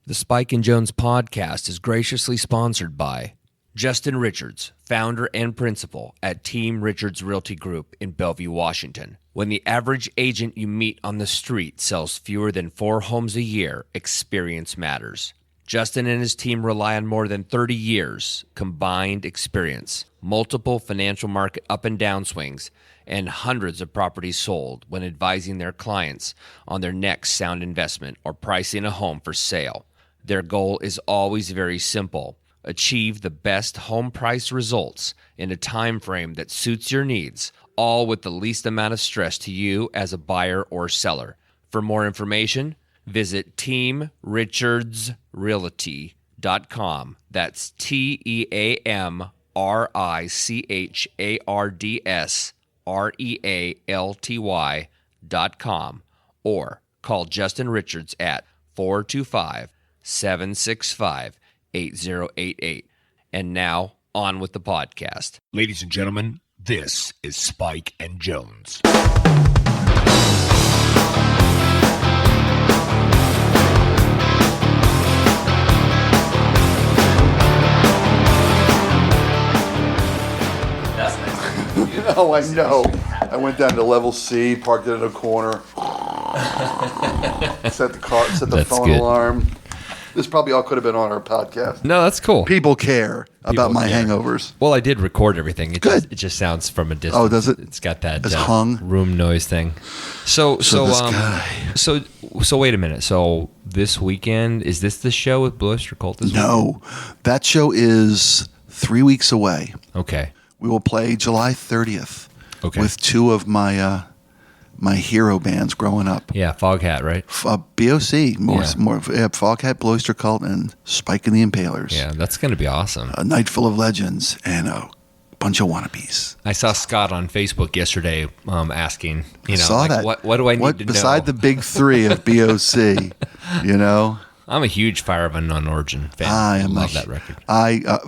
The Spike and Jones podcast is graciously sponsored by Justin Richards, founder and principal at Team Richards Realty Group in Bellevue, Washington. When the average agent you meet on the street sells fewer than 4 homes a year, experience matters. Justin and his team rely on more than 30 years combined experience, multiple financial market up and down swings, and hundreds of properties sold when advising their clients on their next sound investment or pricing a home for sale. Their goal is always very simple: achieve the best home price results in a time frame that suits your needs, all with the least amount of stress to you as a buyer or seller. For more information, visit teamrichardsrealty.com. That's TEAMRICHARDSREALTY.com or call Justin Richards at 425-765-8088. And now, on with the podcast. Ladies and gentlemen, this is Spike and Jones. That's nice. Oh, I know. I went down to level C, parked it in a corner, set the That's phone good. alarm. This probably all could have been on our podcast. No, that's cool. People care about my care. hangovers. Well, I did record everything. Good. It just sounds from a distance. Oh, does it? It's got that It's hung? room noise thing. So this guy. wait a minute. So this weekend, is this the show with Blue Oyster Cult this No, that show is 3 weeks away. weekend? Okay. We will play July 30th Okay. with 2 of my my hero bands growing up. Yeah, Foghat, right? BOC, Foghat, Blue Oyster Cult, and Spike and the Impalers. Yeah, that's going to be awesome. A night full of legends and a bunch of wannabes. I saw Scott on Facebook yesterday asking, Saw like, that. what do I need to beside know? the big 3 of BOC, you know? I'm a huge Fire of Unknown Origin fan. I love that record.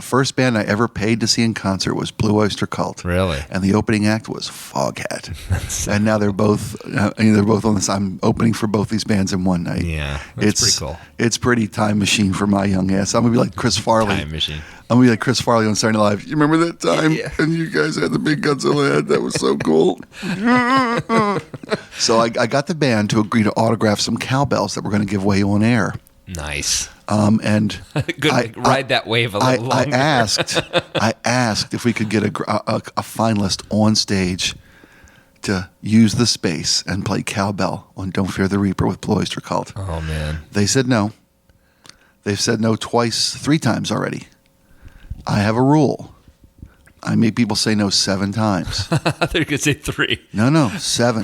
First band I ever paid to see in concert was Blue Oyster Cult. Really? And the opening act was Foghat. And now they're both on this. I'm opening for both these bands in one night. Yeah, that's pretty cool. It's pretty time machine for my young ass. I'm gonna be like Chris Farley. Time machine. I'm gonna be like Chris Farley on Saturday Night Live. You remember that time? Yeah. And you guys had the big Godzilla head. That was so cool. So I got the band to agree to autograph some cowbells that we're going to give away on air. Nice. And Good. Ride that wave a little longer. I asked if we could get a finalist on stage to use the space and play cowbell on "Don't Fear the Reaper" with Blue Oyster Cult. Oh man. They said no. They've said no 3 times already. I have a rule. I make people say no 7 times. I thought you were going to say 3. No, 7.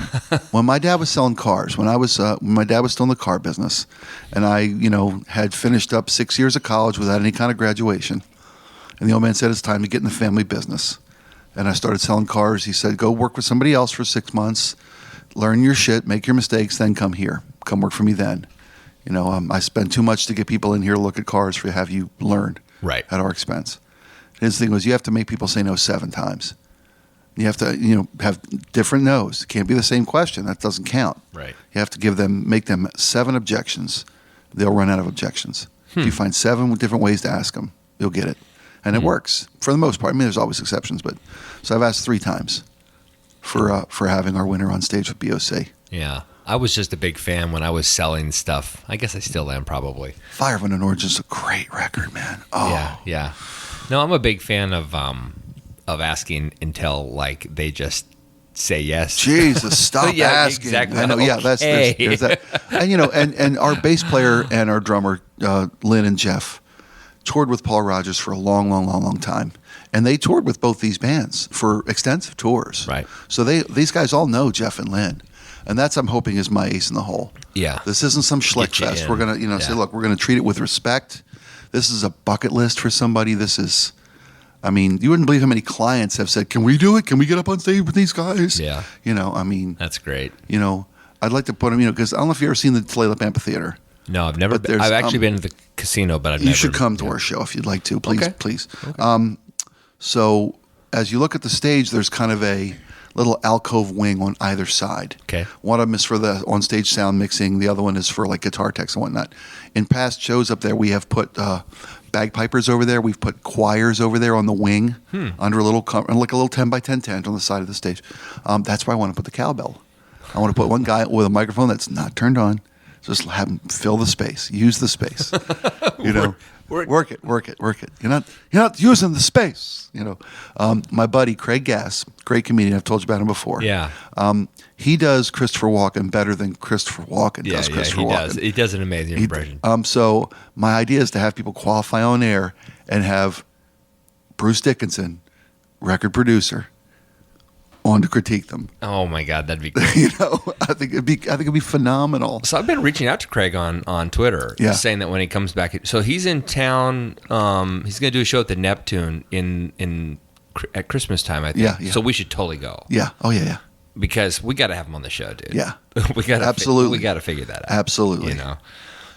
When my dad was selling cars, when my dad was still in the car business, and I, had finished up 6 years of college without any kind of graduation, and the old man said it's time to get in the family business, and I started selling cars. He said, go work with somebody else for 6 months, learn your shit, make your mistakes, then come here. Come work for me then. I spend too much to get people in here to look at cars for have you learn Right. at our expense. His thing was you have to make people say no 7 times. You have to, have different no's. It can't be the same question. That doesn't count. Right. You have to make them 7 objections. They'll run out of objections. If you find 7 different ways to ask them, you'll get it. And it works for the most part. I mean, there's always exceptions, but so I've asked 3 times for having our winner on stage with BOC. Yeah. I was just a big fan when I was selling stuff. I guess I still am probably. Fire of Unknown Origin is a great record, man. Oh. Yeah. No, I'm a big fan of asking until like they just say yes. Jesus, stop Yeah, asking. exactly. I know. Yeah, there's that. And and our bass player and our drummer Lynn and Jeff toured with Paul Rodgers for a long time, and they toured with both these bands for extensive tours. Right. So these guys all know Jeff and Lynn, and that's I'm hoping is my ace in the hole. Yeah. This isn't some schlick Get you fest. in. We're gonna say, look, we're gonna treat it with respect. This is a bucket list for somebody. This is, I mean, you wouldn't believe how many clients have said, "Can we do it? Can we get up on stage with these guys?" Yeah. I mean, That's great. I'd like to put them, because I don't know if you've ever seen the Tulalip Amphitheater. No, I've never But been. there's, I've actually been to the casino, but I've never. You should come to our show if you'd like to, please, Okay. please. So as you look at the stage, there's kind of a little alcove wing on either side. Okay. One of them is for the on-stage sound mixing. The other one is for like guitar techs and whatnot. In past shows up there, we have put bagpipers over there. We've put choirs over there on the wing under a little, like a little 10 by 10 tent on the side of the stage. That's where I want to put the cowbell. I want to put one guy with a microphone that's not turned on. Just have him fill the space, use the space. You know, work it. You're not using the space. You know, my buddy Craig Gass, great comedian. I've told you about him before. Yeah. He does Christopher Walken better than Christopher Walken does Christopher Walken. He does an amazing impression. So my idea is to have people qualify on air and have Bruce Dickinson, record producer, on to critique them. Oh my God, that'd be great. You know, I think it'd be phenomenal. So I've been reaching out to Craig on Twitter, saying that when he comes back, so he's in town. He's going to do a show at the Neptune at Christmas time, I think. Yeah. So we should totally go. Yeah. Oh yeah. Because we got to have him on the show, dude. Yeah. we got absolutely. We got to figure that out. Absolutely. You know.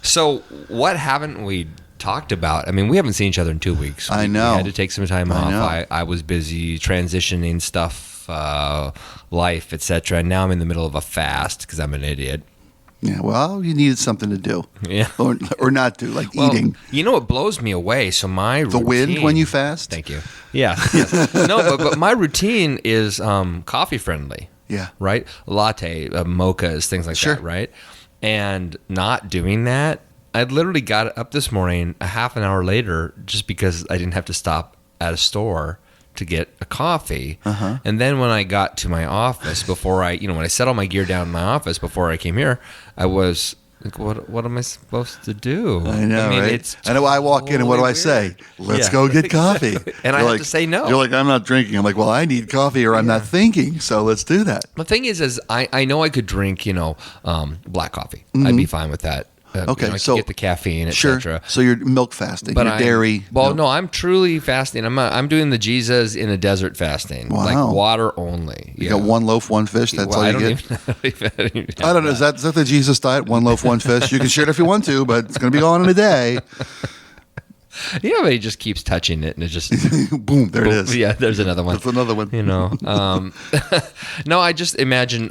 So what haven't we talked about? I mean, we haven't seen each other in 2 weeks. I know. We had to take some time off. I was busy transitioning stuff. Life, etc. And now I'm in the middle of a fast because I'm an idiot. Yeah, well, you needed something to do. Yeah, or not do, like eating. You know what blows me away? So my the wind when you fast. Thank you. Yeah. Yes. No, but my routine is coffee friendly. Yeah. Right. Latte, mochas, things like that. Right. And not doing that, I literally got up this morning a half an hour later just because I didn't have to stop at a store to get a coffee. And then when I got to my office before when I set all my gear down in my office before I came here, I was like, what am I supposed to do? I know, I mean, right? it's I know. I walk in and what do I say? Let's go get coffee. And I have to say no. You're like, I'm not drinking. I'm like, well, I need coffee or I'm not thinking. So let's do that. The thing is I know I could drink, black coffee. I'd be fine with that. Okay, I so get the caffeine, etc. So you're milk fasting, but you're dairy. Well, no, I'm truly fasting. I'm doing the Jesus in a desert fasting, like water only. You got one loaf, one fish. That's all you get. I don't know. Is that the Jesus diet? One loaf, one fish. You can share it if you want to, but it's going to be gone in a day. But he just keeps touching it, and it just boom. There it is. Yeah, there's another one. That's another one. No, I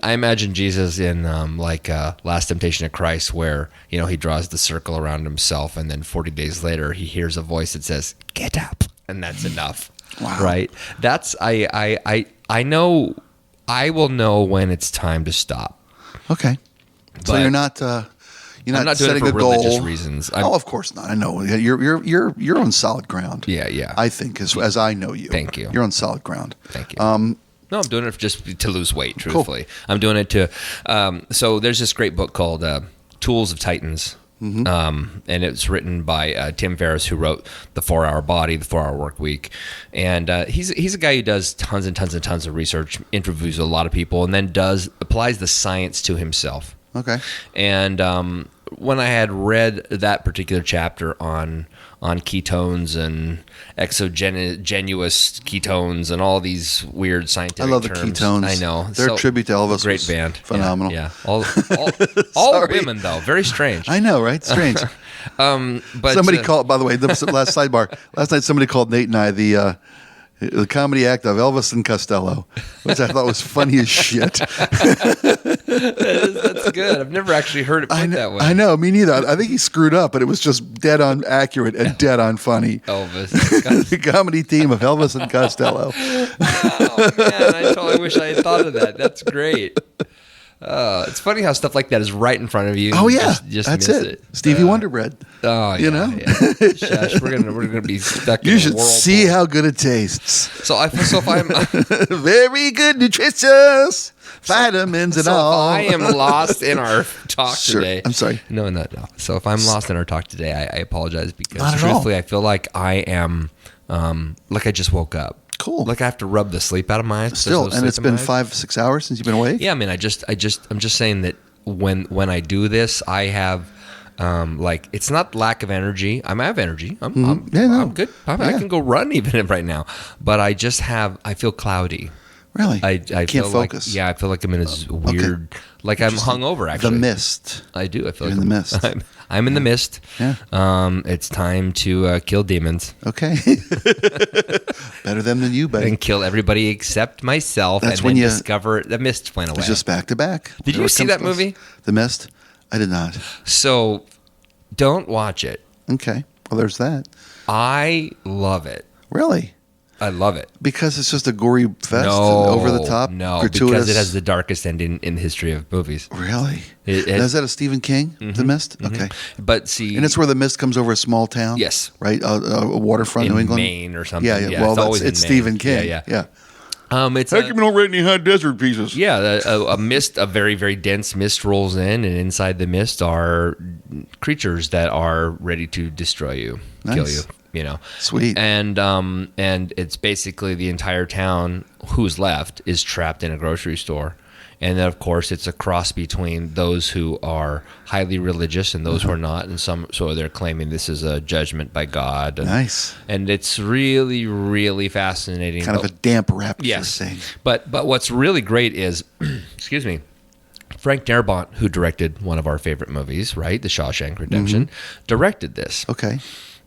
imagine Jesus in Last Temptation of Christ, where he draws the circle around himself, and then 40 days later he hears a voice that says, "Get up," and that's enough. Wow. Right? That's I know. I will know when it's time to stop. Okay. So you're not. I'm not doing setting it for a goal. religious reasons. Of course not. I know you're on solid ground. Yeah. I think as I know you. Thank you. You're on solid ground. Thank you. No, I'm doing it just to lose weight. Truthfully, cool. I'm doing it to. So there's this great book called Tools of Titans, and it's written by Tim Ferriss, who wrote The 4-Hour Body, The 4-Hour Work Week, and he's a guy who does tons and tons and tons of research, interviews a lot of people, and then applies the science to himself. Okay. And when I had read that particular chapter on ketones and exogenous ketones and all these weird scientific terms. I love the Ketones. I know. Their tribute to Elvis great was band. Phenomenal. Yeah. All women, though. Very strange. I know, right? Strange. But somebody called, by the way, the last sidebar. Last night somebody called Nate and I the comedy act of Elvis and Costello, which I thought was funny as shit. That's good. I've never actually heard it put that way. I know, me neither. I think he screwed up, but it was just dead on accurate and dead on funny. Elvis. The comedy team of Elvis and Costello. Oh, man, I totally wish I had thought of that. That's great. It's funny how stuff like that is right in front of you. Oh yeah, just that's miss it. Stevie Wonder Bread. Oh, yeah, you know. Yeah. Shush, we're gonna be stuck. You in should a whirlpool. see how good it tastes. So if I'm very good, nutritious, vitamins and all. If I am lost in our talk today. I'm sorry. No. So if I'm lost in our talk today, I apologize because Not at truthfully, all. I feel like I am like I just woke up. Cool. Like I have to rub the sleep out of my eyes. Still, and it's been 5-6 hours since you've been awake. Yeah, I mean, I'm just saying that when I do this, I have it's not lack of energy. I have energy. I'm good. I can go run even right now, but I feel cloudy. Really? I can't feel focus. I feel like I'm in this weird, like I'm hungover. Actually, The mist. I do. I feel You're like in the mist. I'm in the mist. Yeah. It's time to kill demons Okay. Better them than you, buddy. and kill everybody except myself. That's and when then you- discover the mist went away. It's just back to back. Did you Whatever see comes that close. movie? The Mist? I did not. So, don't watch it. Okay. Well, there's that. I love it. Really? I love it. Because it's just a gory fest and No, over the top, no, gratuitous. because it has the darkest ending in the history of movies. Really? It- Now, is that a Stephen King? The Mist? Okay. But see, And it's where the mist comes over a small town. Yes. Right. A waterfront, in New England. Maine or something. Yeah, yeah. Well, always it's in Stephen Maine. King. Yeah. It's How come you don't write any high desert pieces? yeah, a mist, a very, very dense mist rolls in, and inside the mist are creatures that are ready to destroy you, kill Nice. you. You know, Sweet. and it's basically the entire town who's left is trapped in a grocery store, and then of course it's a cross between those who are highly religious and those who are not, and so they're claiming this is a judgment by God. And, Nice. and it's really, really fascinating. Kind of a damp rap. Yes, Thing. but what's really great is, excuse me, Frank Darabont, who directed one of our favorite movies, right, The Shawshank Redemption, directed this, Okay.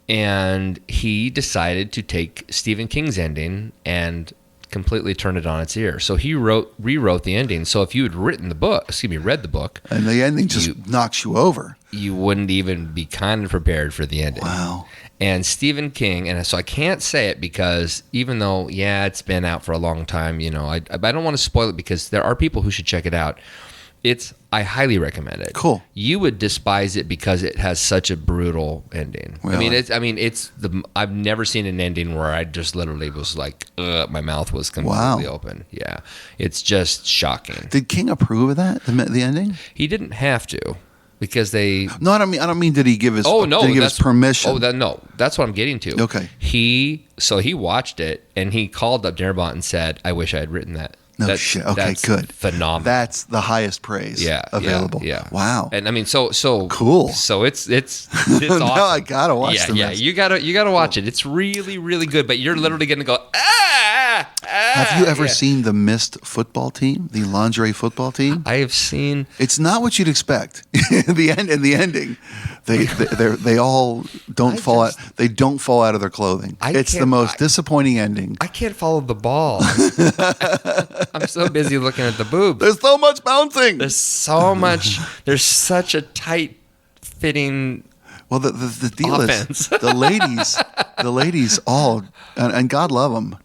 and he decided to take Stephen King's ending and completely turn it on its ear. So he rewrote the ending. So if you had read the book, And the ending just knocks you over. you wouldn't even be kind of prepared for the ending. Wow. And Stephen King, and so I can't say it because even though, it's been out for a long time, I don't want to spoil it because there are people who should check it out. I highly recommend it. Cool. You would despise it because it has such a brutal ending. Really? I've never seen an ending where I just literally was like, my mouth was completely open. Yeah. It's just shocking. Did King approve of that? The ending? He didn't have to because they No, I don't mean did he give his Oh no! did he give his permission? No, that's what I'm getting to. Okay. He watched it and he called up Darabont and said, "I wish I had written that." No shit. Okay, that's good. Phenomenal. That's the highest praise available. Yeah. Wow. And I mean, so Cool. So it's awesome. Now I gotta watch Yeah, the yeah. Mist. You gotta watch it. It's really, really good. But you're literally gonna go Have you ever seen the Mist football team, the lingerie football team? I have seen. It's not what you'd expect. In the ending, they all don't fall out. They don't fall out of their clothing. It's the most disappointing ending. I can't follow the ball. I'm so busy looking at the boobs. There's so much bouncing. There's so much. There's such a tight fitting. Well, the deal Offense. is the ladies all, and God love them.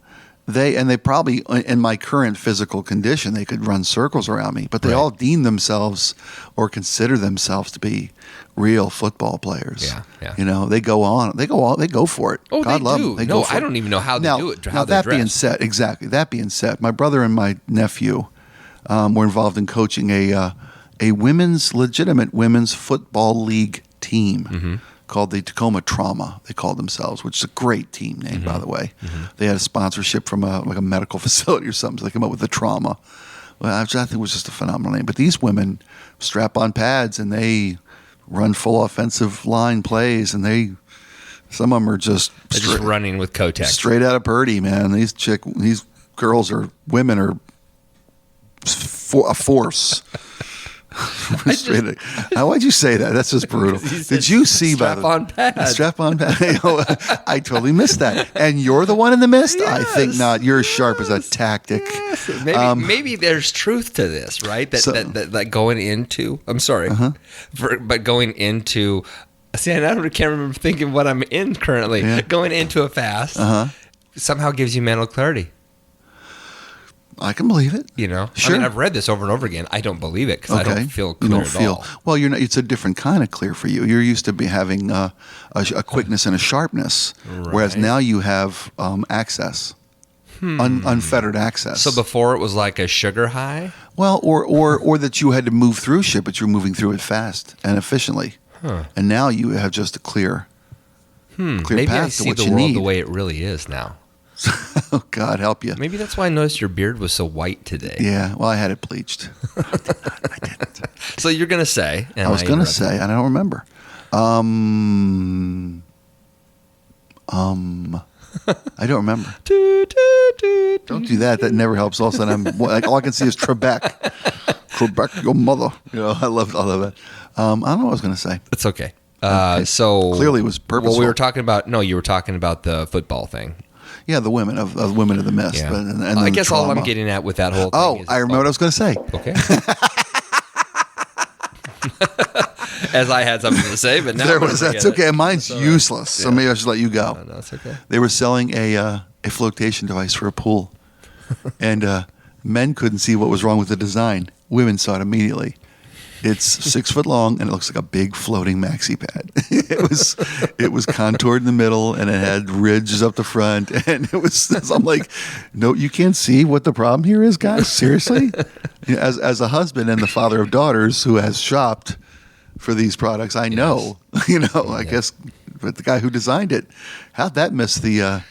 They probably, in my current physical condition, they could run circles around me, but they all deem themselves or consider themselves to be real football players. Yeah. They go for it. Oh, God they love do. them. They go for I it. don't even know how they do it. How Now they that being dress. said, that being said, my brother and my nephew were involved in coaching a legitimate women's football league team called the Tacoma Trauma. They called themselves, which is a great team name, by the way. They had a sponsorship from a medical facility or something, so they came up with the Trauma. Well, I think it was just a phenomenal name. But these women strap on pads and they run full offensive line plays, and some of them are just They're just running with Kotex. straight out of Purdy, man. These women are a force. Why'd you say that? That's just brutal. Did you see strap-on pad? Strap-on pad. I totally missed that. And you're the one in the mist? Yes. I think not. You're as sharp as a tactic. Yes. Maybe there's truth to this, right? That going into. I'm sorry, but going into. See, I can't remember thinking what I'm in currently. Yeah. Going into a fast somehow gives you mental clarity. I can believe it. Sure. I mean, I've read this over and over again. I don't believe it because I don't feel clear at all. Well, you're not. It's a different kind of clear for you. You're used to having a quickness and a sharpness, whereas now you have access, unfettered access. So before it was like a sugar high. Well, or that you had to move through shit, but you're moving through it fast and efficiently, and now you have just a clear Maybe path I to see what the you world need. the way it really is now. Oh, God help you. Maybe that's why I noticed your beard was so white today. Yeah, well, I had it bleached. I didn't. So you're going to say... I was going to say, I don't remember. I don't remember. Don't do that. That never helps. All of a sudden, all I can see is Trebek. Trebek, your mother. I love that. I don't know what I was going to say. It's okay. So clearly it was purposeful. Well, we were talking about. No, you were talking about the football thing. Yeah, the women of Women of the Mist. Yeah. And I guess all I'm getting at with that whole thing is I remember what I was going to say. Okay. As I had something to say, but now that's okay. Mine's useless, so maybe I should let you go. No, it's okay. They were selling a flotation device for a pool, and men couldn't see what was wrong with the design. Women saw it immediately. It's 6 foot long, and it looks like a big floating maxi pad. It was contoured in the middle, and it had ridges up the front, and it was. I'm like, no, you can't see what the problem here is, guys. Seriously, as a husband and the father of daughters who has shopped for these products, I know. I guess, but the guy who designed it, how'd that miss the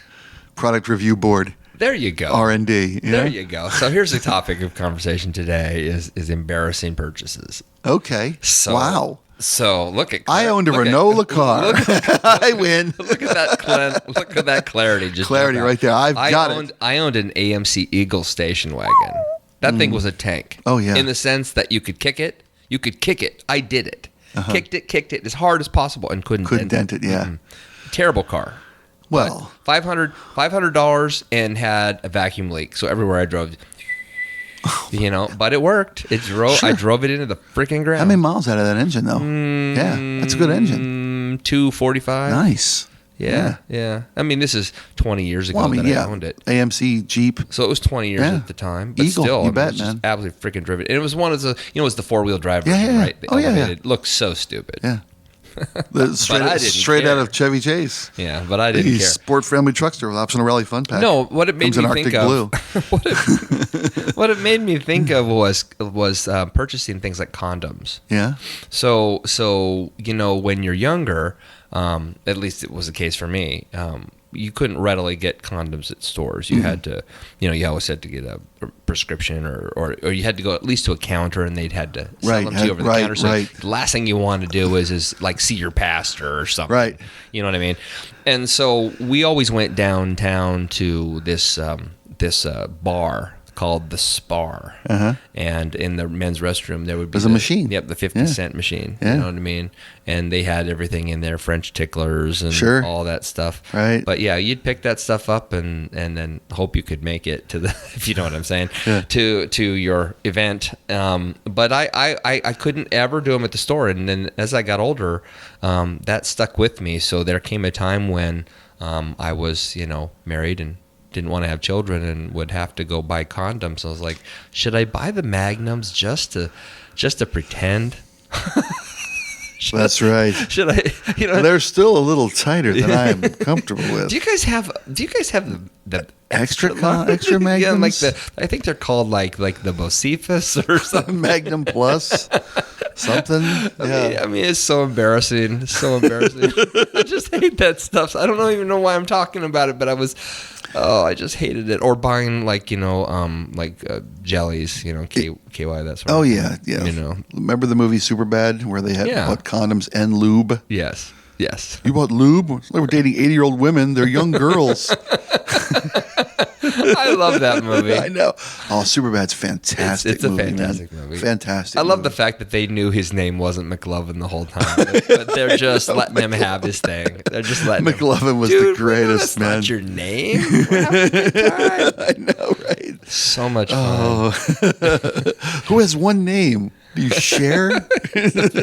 product review board? There you go. R&D. There you go. So here's the topic of conversation today is embarrassing purchases. Okay. Wow. So look at I owned a Renault car. I win. Look at that clarity. Clarity right there. I've got it. I owned an AMC Eagle station wagon. That thing was a tank. Oh yeah. In the sense that you could kick it. I did it. Kicked it as hard as possible and couldn't dent it. Yeah. Mm-hmm. Terrible car. Well, $500 and had a vacuum leak. So everywhere I drove, but it worked. Sure. I drove it into the freaking ground. How many miles out of that engine though? Yeah, that's a good engine. 245. Nice. Yeah. I mean, this is 20 years ago that I owned it. AMC Jeep. So it was 20 years at the time. But Eagle, still, you bet, it was just man. absolutely freaking driven. And it was one of the, it was the 4-wheel drive version, right? The elevated. It looked so stupid. Yeah. Straight out of Chevy Chase. Yeah, but I didn't care. Sport family truckster with optional rally fun pack. No, what it made me think of. Blue. what it made me think of was purchasing things like condoms. Yeah. So when you're younger, at least it was the case for me. You couldn't readily get condoms at stores. You had to, you always had to get a prescription or you had to go at least to a counter and they'd had to sell them to you over the counter. So the last thing you want to do is like see your pastor or something. Right. You know what I mean? And so we always went downtown to this bar called the Spar. And in the men's restroom there would be a machine. Yep, the 50-cent machine. Yeah. You know what I mean? And they had everything in there, French ticklers and all that stuff. Right. But yeah, you'd pick that stuff up and then hope you could make it to the, if you know what I'm saying, to your event. But I couldn't ever do them at the store. And then as I got older, that stuck with me. So there came a time when I was, married and didn't want to have children and would have to go buy condoms. I was like, should I buy the Magnums just to pretend? That's right. Should I? They're still a little tighter than I am comfortable with. Do you guys have the extra Magnums? Yeah, I think they're called like the Bocephus or something. Magnum Plus, something. Yeah. I mean, it's so embarrassing. It's so embarrassing. I just hate that stuff. I don't even know why I'm talking about it, but I just hated it. Or buying jellies, KY, that sort of thing. Yeah. Remember the movie Superbad where they had bought condoms and lube? Yes. You bought lube? They were dating 80-year-old women. They're young girls. I love that movie. I know. Oh, Superbad's fantastic. It's a fantastic movie. Fantastic. I love the fact that they knew his name wasn't McLovin the whole time, but they're just letting him have his thing. They're just letting McLovin was the greatest, man. That's not your name. We're having a good time. I know, right? So much fun. Who has one name? Do you share?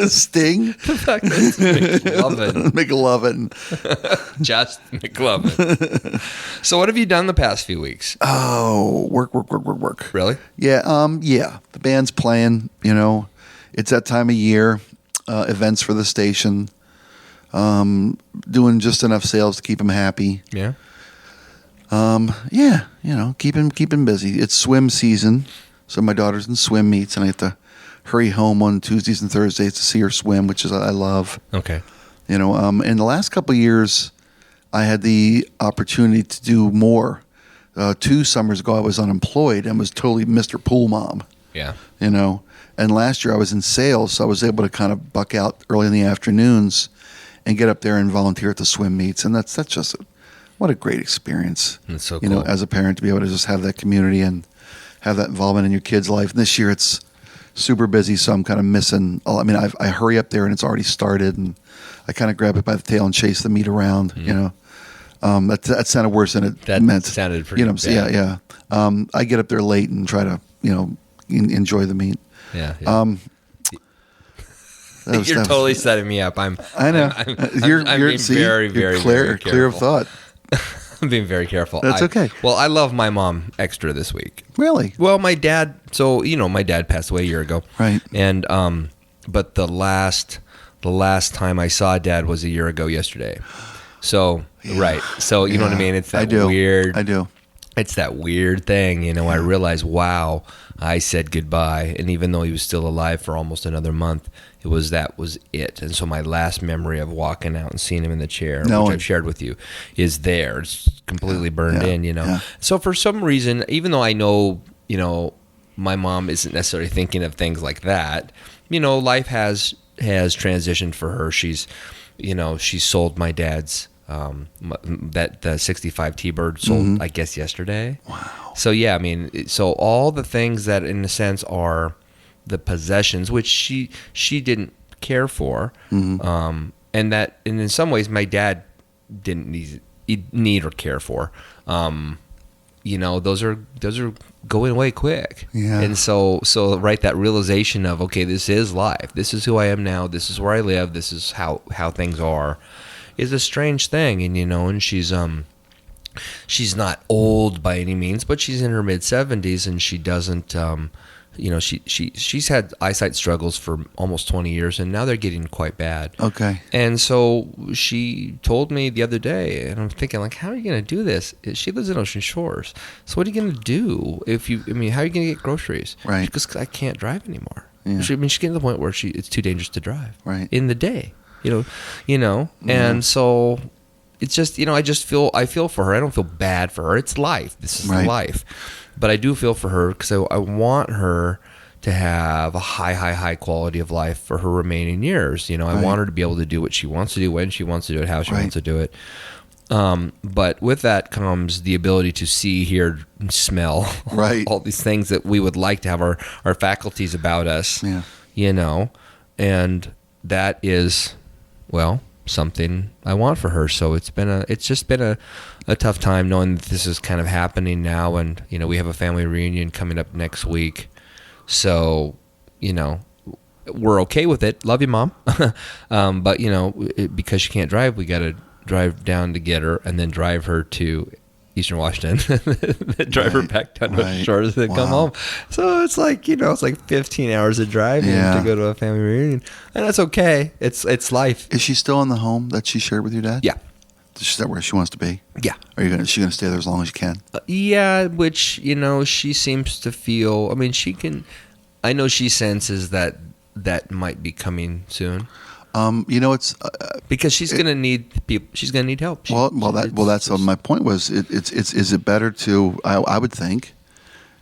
Sting? The fact that it's McLovin. McLovin. Just McLovin. So what have you done the past few weeks? Oh, work. Really? Yeah. Yeah. The band's playing, it's that time of year, events for the station, doing just enough sales to keep them happy. Yeah. Yeah, keeping busy. It's swim season. So my daughter's in swim meets and I have to hurry home on Tuesdays and Thursdays to see her swim, which is I love. Okay. In the last couple of years, I had the opportunity to do more. 2 summers ago, I was unemployed and was totally Mr. Pool Mom. Yeah. And last year I was in sales, so I was able to kind of buck out early in the afternoons and get up there and volunteer at the swim meets. And that's just what a great experience. That's so You know, cool. as a parent, to be able to just have that community and have that involvement in your kid's life. And this year it's super busy, so I'm kind of missing. I mean, I hurry up there and it's already started, and I kind of grab it by the tail and chase the meat around. You know, that sounded worse than it That meant. sounded pretty You know, bad. yeah. I get up there late and try to, you know, enjoy the meat. Yeah. You're totally setting me up. I know. I'm You're being very, you're very, clear very clear of careful. thought. I'm being very careful. That's okay. Well, I love my mom extra this week. Really? Well, my dad. So my dad passed away a year ago. Right. And but the last time I saw Dad was a year ago yesterday. So right. So you know what I mean? It's that weird. I do. It's that weird thing, I realized, wow, I said goodbye. And even though he was still alive for almost another month, that was it. And so my last memory of walking out and seeing him in the chair, which I've shared with you, is there. It's completely burned in, Yeah. So for some reason, even though I know, my mom isn't necessarily thinking of things like that, life has transitioned for her. She's sold my dad's the 65 T-Bird sold, I guess, yesterday. Wow. So yeah, I mean, so all the things that in a sense are the possessions, which she didn't care for, and in some ways my dad didn't need or care for. Those are going away quick. Yeah. And so right, that realization of, okay, this is life. This is who I am now. This is where I live. This is how things are. Is a strange thing, and she's not old by any means, but she's in her mid 70s, and she doesn't, she's had eyesight struggles for almost 20 years, and now they're getting quite bad. Okay. And so she told me the other day, and I'm thinking, like, how are you going to do this? She lives in Ocean Shores, so what are you going to do how are you going to get groceries? Right. Because I can't drive anymore. Yeah. She's getting to the point where it's too dangerous to drive. Right. In the day. And so it's just, I feel for her. I don't feel bad for her. It's life. This is life. But I do feel for her because I want her to have a high quality of life for her remaining years. I want her to be able to do what she wants to do, when she wants to do it, how she wants to do it. But with that comes the ability to see, hear, smell, all these things that we would like to have our faculties about us, and that is, well, something I want for her. So it's just been a tough time knowing that this is kind of happening now, and we have a family reunion coming up next week. So we're okay with it. Love you, Mom. But because she can't drive, we got to drive down to get her, and then drive her to Eastern Washington, then drive her back down to the shores, and then come home. So it's like, it's like 15 hours of driving to go to a family reunion, and that's okay. It's life. Is she still in the home that she shared with your dad? Yeah. Is that where she wants to be? Yeah. Is she gonna stay there as long as you can? Yeah, which, she seems to feel, I know she senses that might be coming soon. It's because she's going to need people. She's going to need help. That's my point was. Is it better to? I would think,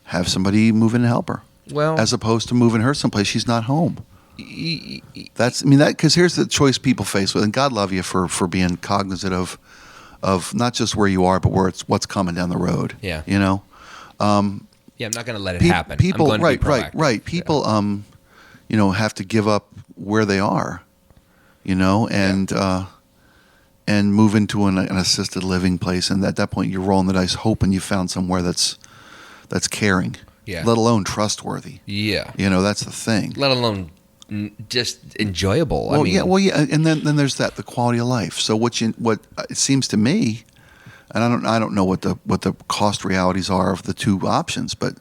have somebody move in and help her. Well, as opposed to moving her someplace she's not home. Because here's the choice people face with, and God love you for being cognizant of not just where you are, but what's coming down the road. Yeah. Yeah, I'm not going to let it happen. People, I'm going to be proactive. right. People, have to give up where they are. And move into an assisted living place, and at that point you're rolling the dice, hoping you found somewhere that's caring, let alone trustworthy. Yeah, that's the thing. Let alone just enjoyable. And then there's the quality of life. So what it seems to me, and I don't know what the cost realities are of the two options, but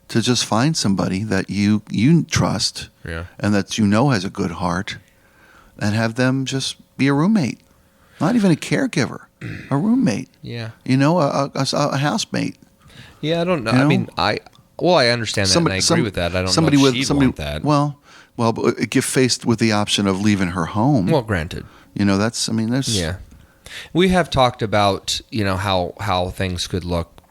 to just find somebody that you trust, and that has a good heart. And have them just be a roommate, not even a caregiver, a roommate. Yeah. A housemate. Yeah, I don't know. I understand that, and I agree with that. I don't know if she'd want that. Well, but get faced with the option of leaving her home. Well, granted. There's. Yeah. We have talked about, how things could look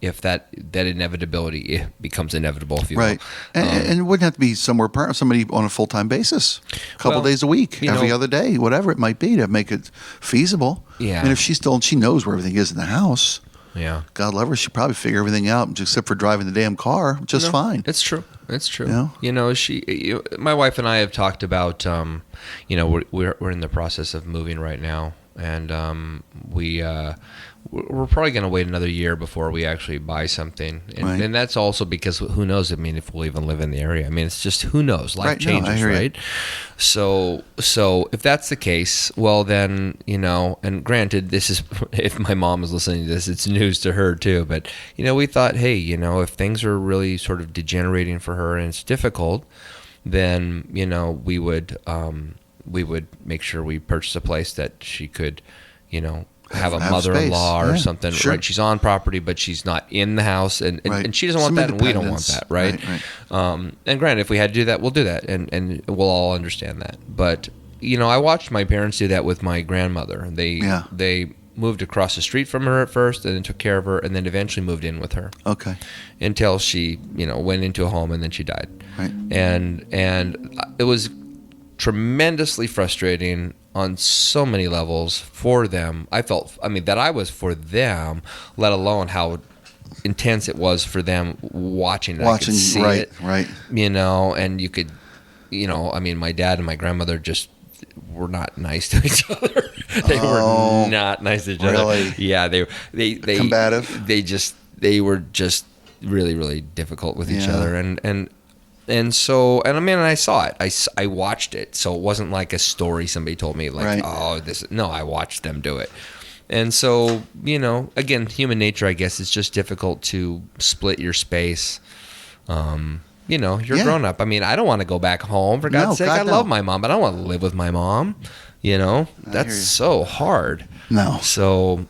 if that inevitability becomes inevitable, if you right. will. And it wouldn't have to be somebody on a full-time basis, a couple days a week, every other day, whatever it might be to make it feasible. Yeah. And if she knows where everything is in the house, yeah, God love her, she'd probably figure everything out, except for driving the damn car, just fine. It's true. It's true. Yeah. You know, my wife and I have talked about, you know, we're in the process of moving right now, and we're probably going to wait another year before we actually buy something, and that's also because who knows? I mean, if we'll even live in the area. I mean, it's just who knows? Life changes, right? So if that's the case, well then, you know, and granted, this is if my mom is listening to this, it's news to her too. But you know, we thought, hey, you know, if things are really sort of degenerating for her and it's difficult, then you know, we would make sure we purchase a place that she could, you know, have a mother-in-law or something, right? She's on property, but she's not in the house, and she doesn't want that, and we don't want that, right? And granted, if we had to do that, we'll do that, and we'll all understand that. But you know, I watched my parents do that with my grandmother. They moved across the street from her at first, and then took care of her, and then eventually moved in with her. Okay. Until she, you know, went into a home, and then she died. Right. And it was tremendously frustrating on so many levels for them. I felt, that I was for them, let alone how intense it was for them watching it. I could see it, you know, and you could, you know, my dad and my grandmother just were not nice to each other. They were not nice to each other. Yeah, they combative. They were just really, really difficult with each other, and so, I saw it. I watched it. So it wasn't like a story somebody told me, like, no, I watched them do it. And so, you know, again, human nature, I guess, is just difficult to split your space. You know, you're grown up. I don't want to go back home. For God's sake, I love my mom, but I don't want to live with my mom. You know, that's so hard. No. So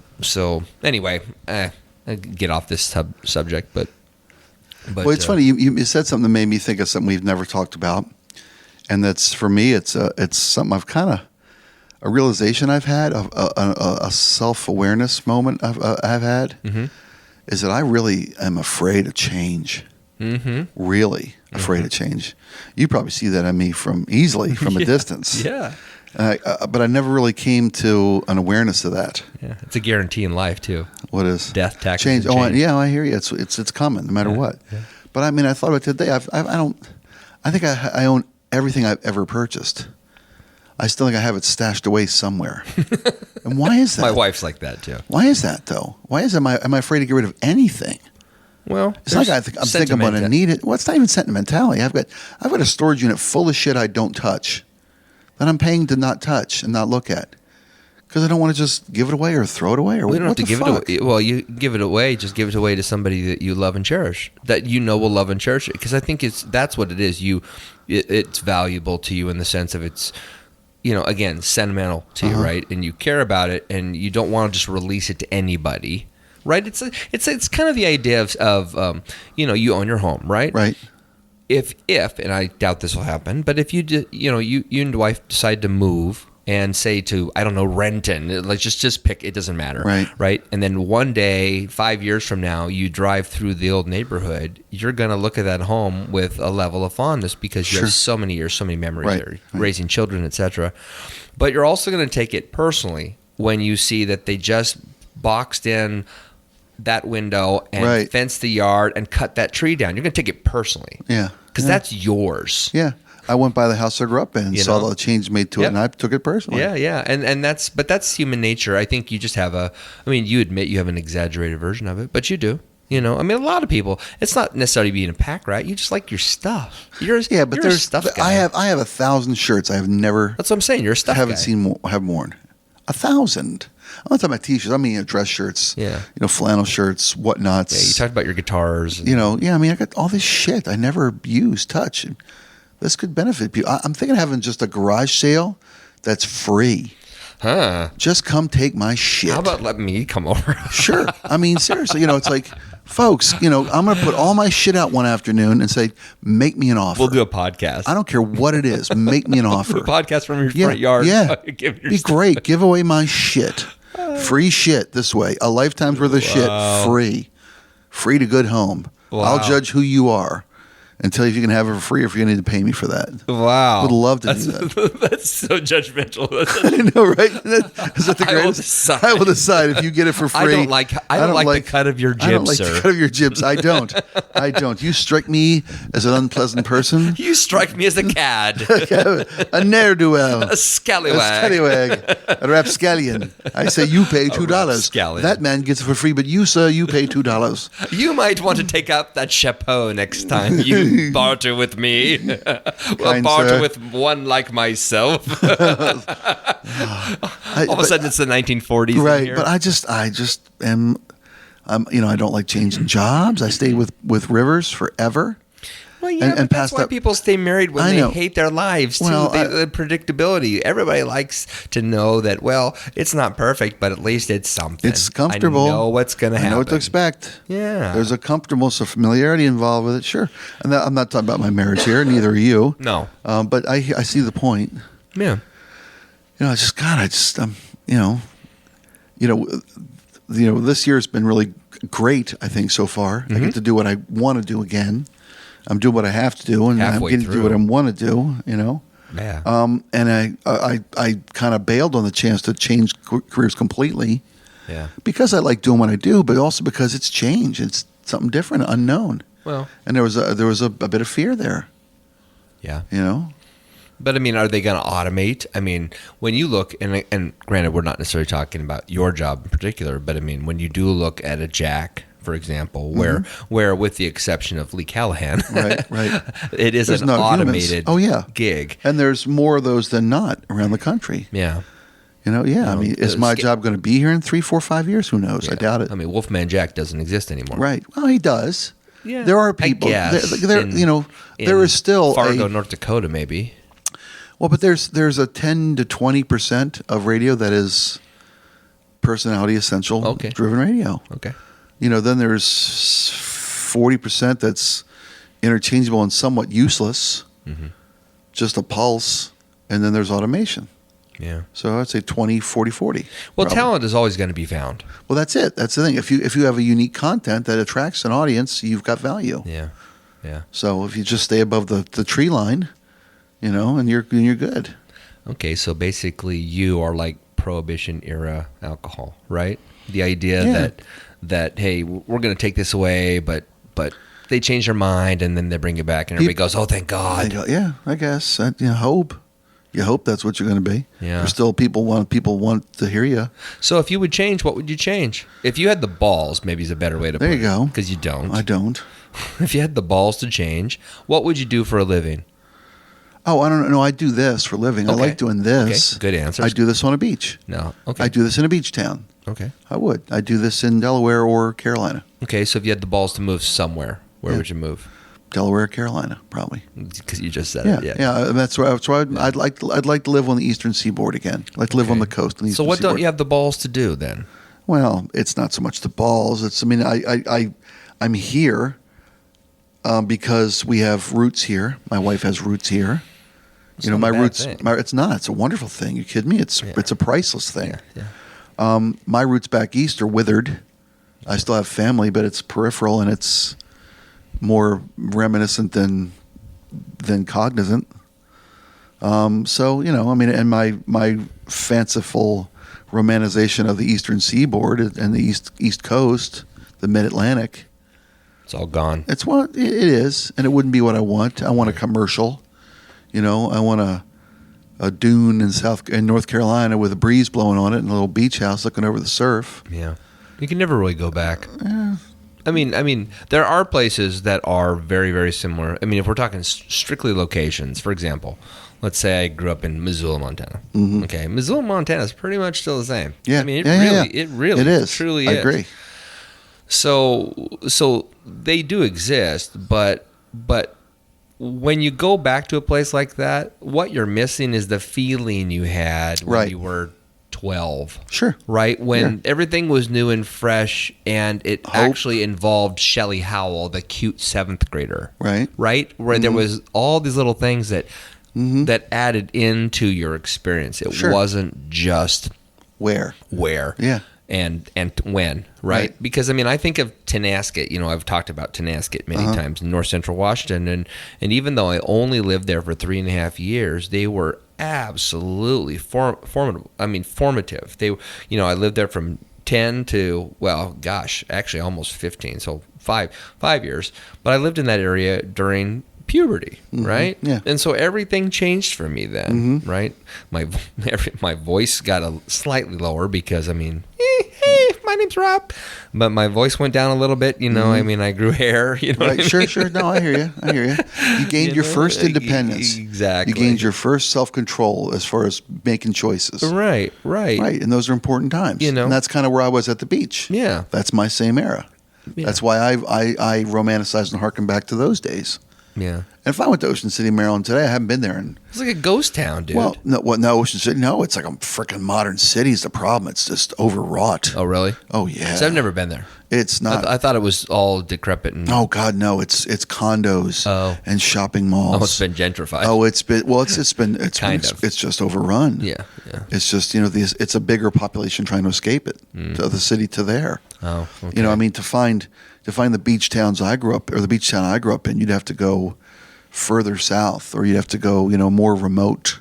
anyway, I get off this subject, but well, it's funny. You said something that made me think of something we've never talked about, and that's, for me, it's something I've kind of, a realization I've had, a self-awareness moment I've had, is that I really am afraid of change. Really afraid of change. You probably see that in me from a distance. Yeah. But I never really came to an awareness of that. Yeah, it's a guarantee in life too. What is death, taxes, change? And change. I hear you. It's coming no matter what. Yeah. But I thought about it today. I think I own everything I've ever purchased. I still think I have it stashed away somewhere. And why is that? My wife's like that too. Why is that though? Why am I afraid to get rid of anything? Well, it's like I'm thinking I'm going to need it. Well, it's not even sentimentality. I've got a storage unit full of shit I don't touch, that I'm paying to not touch and not look at, because I don't want to just give it away or throw it away. Or we don't have to give it away. Well, you give it away. Just give it away to somebody that you love and cherish, that you know will love and cherish it. Because I think that's what it is. It's valuable to you in the sense of it's, you know, again, sentimental to you, right? And you care about it, and you don't want to just release it to anybody. Right, it's kind of the idea of you know, you own your home, right? Right. If and I doubt this will happen, but if you and your wife decide to move and say to, I don't know, Renton, let's just pick, it doesn't matter, right? And then one day, 5 years from now, you drive through the old neighborhood, you're going to look at that home with a level of fondness because you have so many years, so many memories there, raising children, etc. But you're also going to take it personally when you see that they just boxed in that window and fence the yard and cut that tree down. You're going to take it personally. Yeah. Because that's yours. Yeah. I went by the house I grew up in and saw the change made to it, and I took it personally. Yeah, yeah. And that's human nature. I think you just have you admit you have an exaggerated version of it, but you do. You know, a lot of people, it's not necessarily being a pack rat. You just like your stuff. You're a stuff guy. I have 1,000 shirts I have never. That's what I'm saying. You're a stuff guy. Have worn 1,000. I'm not talking about t-shirts. I mean, dress shirts. Yeah. You know, flannel shirts, whatnots. Yeah, you talked about your guitars. You know, I got all this shit I never use, touch. And this could benefit people. I'm thinking of having just a garage sale that's free. Huh. Just come take my shit. How about letting me come over? Sure. Seriously, it's like, folks, I'm going to put all my shit out one afternoon and say, make me an offer. We'll do a podcast. I don't care what it is. Make me an offer. A podcast from your front yard. Yeah. Be great. Give away my shit. Free shit this way. A lifetime's worth of shit. Free. free to good home. Wow. I'll judge who you are and tell you if you can have it for free or if you're going to need to pay me for that. Wow. Would love to do that. That's so judgmental. I know, right? Is that the greatest? I will decide if you get it for free. I don't like the cut of your jib, I don't like sir. the cut of your jibs. I don't. You strike me as an unpleasant person. You strike me as a cad. A ne'er-do-well. A scallywag. A scallywag. A rapscallion. I say you pay $2. rapscallion. That man gets it for free, but you, sir, you pay $2. You might want to take out that chapeau next time you barter with me. Well, barter sir. with one like myself. All of a sudden, it's the 1940s. Right, in here. but I just am, I don't like changing jobs. I stayed with Rivers forever. Well, yeah, but that's why people stay married when they hate their lives, too. Well, The predictability. Everybody likes to know that, well, it's not perfect, but at least it's something. It's comfortable. I know what's going to happen. I know what to expect. Yeah. There's a comfortable familiarity involved with it, sure. And I'm not talking about my marriage here, neither are you. No. But I see the point. Yeah. This year's been really great, I think, so far. I get to do what I want to do again. I'm doing what I have to do, and I'm getting to do what I want to do, Yeah. And I kind of bailed on the chance to change careers completely. Yeah. Because I like doing what I do, but also because it's change. It's something different, unknown. Well. And there was a bit of fear there. Yeah. But I mean, are they going to automate? I mean, when you look, and granted, we're not necessarily talking about your job in particular, but I mean, when you do look at a jack, for example, where with the exception of Lee Callahan, right, it is there's an no automated gig. And there's more of those than not around the country. Yeah. I mean, is my job going to be here in 3, 4, 5 years? Who knows? Yeah. I doubt it. I mean, Wolfman Jack doesn't exist anymore. Right. Well, he does. Yeah. There are people. I guess. There is still Fargo, North Dakota, maybe. Well, but there's a 10 to 20% of radio that is personality essential driven radio. Okay. Then there's 40% that's interchangeable and somewhat useless, just a pulse, and then there's automation. Yeah. So I'd say 20, 40, 40. Well, probably. talent is always going to be found. Well, that's it. That's the thing. If you have a unique content that attracts an audience, you've got value. Yeah. Yeah. So if you just stay above the tree line, and you're good. Okay, so basically you are like Prohibition era alcohol, right? The idea that hey, we're going to take this away, but they change their mind and then they bring it back and everybody goes, oh, thank God. Yeah, I guess. Hope. You hope that's what you're going to be. Yeah. There's still people want to hear you. So if you would change, what would you change? If you had the balls, maybe is a better way to put it. There you go. Because you don't. I don't. If you had the balls to change, what would you do for a living? Oh, I don't know. I do this for a living. Okay. I like doing this. Okay. Good answers. I do this on a beach. No. Okay. I do this in a beach town. Okay. I would. I do this in Delaware or Carolina. Okay, so if you had the balls to move somewhere, where would you move? Delaware, Carolina, probably. Because you just said it. Yeah. That's why I'd like to live on the eastern seaboard again. I'd like to live on the coast. On the so eastern what seaboard. don't you have the balls to do then? Well, it's not so much the balls. I'm here because we have roots here. My wife has roots here. It's my roots. It's not. It's a wonderful thing. You kidding me? It's a priceless thing. Yeah. My roots back east are withered. I still have family, but it's peripheral and it's more reminiscent than cognizant. And my fanciful romanization of the eastern seaboard and the east coast, the mid-Atlantic, it's all gone. It's what it is, and it wouldn't be what I want. I want a commercial. I want a dune in North Carolina with a breeze blowing on it and a little beach house looking over the surf. Yeah. You can never really go back. Yeah. I mean, there are places that are very, very similar. I mean, if we're talking strictly locations, for example, let's say I grew up in Missoula, Montana. Mm-hmm. Okay, Missoula, Montana is pretty much still the same. Yeah. I mean, it really is. Truly I is. agree. So they do exist, but when you go back to a place like that, what you're missing is the feeling you had when you were 12. Sure. Right? When everything was new and fresh and it actually involved Shelley Howell, the cute 7th grader. Right. Right? Where there was all these little things that added into your experience. It wasn't just where. Yeah. and when, right? Because I mean, I think of Tonasket. I've talked about Tonasket many times in North Central Washington, and even though I only lived there for 3.5 years, they were absolutely formidable. I mean, formative. They, I lived there from 10 to actually almost 15, so five years. But I lived in that area during puberty, right? Yeah. And so everything changed for me then, right? My voice got slightly lower because, I mean, hey, my name's Rob. But my voice went down a little bit, I mean, I grew hair, what I mean? Sure. No, I hear you. You gained your first independence. Exactly. You gained your first self-control as far as making choices. Right. And those are important times. And that's kind of where I was at the beach. Yeah. That's my same era. Yeah. That's why I romanticize and harken back to those days. Yeah. And if I went to Ocean City, Maryland today, I haven't been there. It's like a ghost town, dude. Well, no, Ocean City. No, it's like a freaking modern city is the problem. It's just overwrought. Oh, really? Oh, yeah. So I've never been there. It's not. I thought it was all decrepit. Oh, God, no. It's condos and shopping malls. Oh, it's been gentrified. Oh, it's just overrun. Yeah. It's just, it's a bigger population trying to escape it to the city to there. Oh, okay. I mean, to find the beach towns I grew up, or the beach town I grew up in, you'd have to go further south, or you'd have to go, more remote,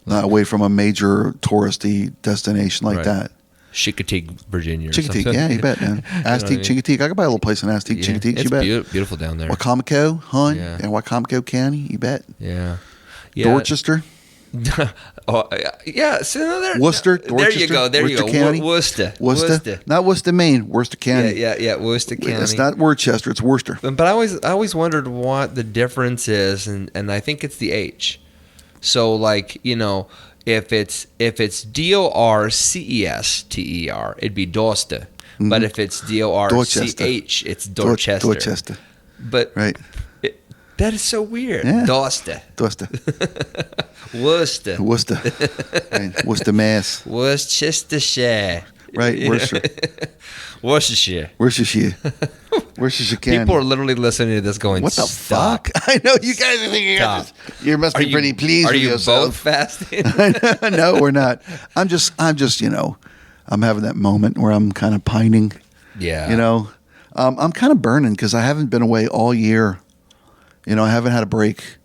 not away from a major touristy destination like that. Chicoteague, Virginia. Chicoteague, yeah, you bet, man. Aztec, Chicoteague. I could buy a little place in Aztec, Chicoteague. It's you bet. Beautiful down there. Wacomico, hon. Yeah. Yeah, Wacomico County, you bet. Yeah. Dorchester. Oh, yeah. So there. Worcester. There you go. Worcester County. Worcester. Not Worcester, Maine. Worcester County. Yeah. Worcester County. It's not Worcester. It's Worcester. But I always wondered what the difference is, and I think it's the H. So like if it's Dorcester, it'd be Dorchester. But if it's Dorch, it's Dorchester. Dorchester. But right. That is so weird. Yeah. Dorchester. Worcester. Right. Worcester, Mass. Worcestershire. Right. Worcester. Worcestershire. Worcestershire County. People are literally listening to this going, what the stop. fuck? I know you guys are thinking you must be pretty pleased with yourself. Are you both fasting? No, we're not. I'm just I'm having that moment where I'm kind of pining. Yeah. I'm kind of burning because I haven't been away all year. I haven't had a break.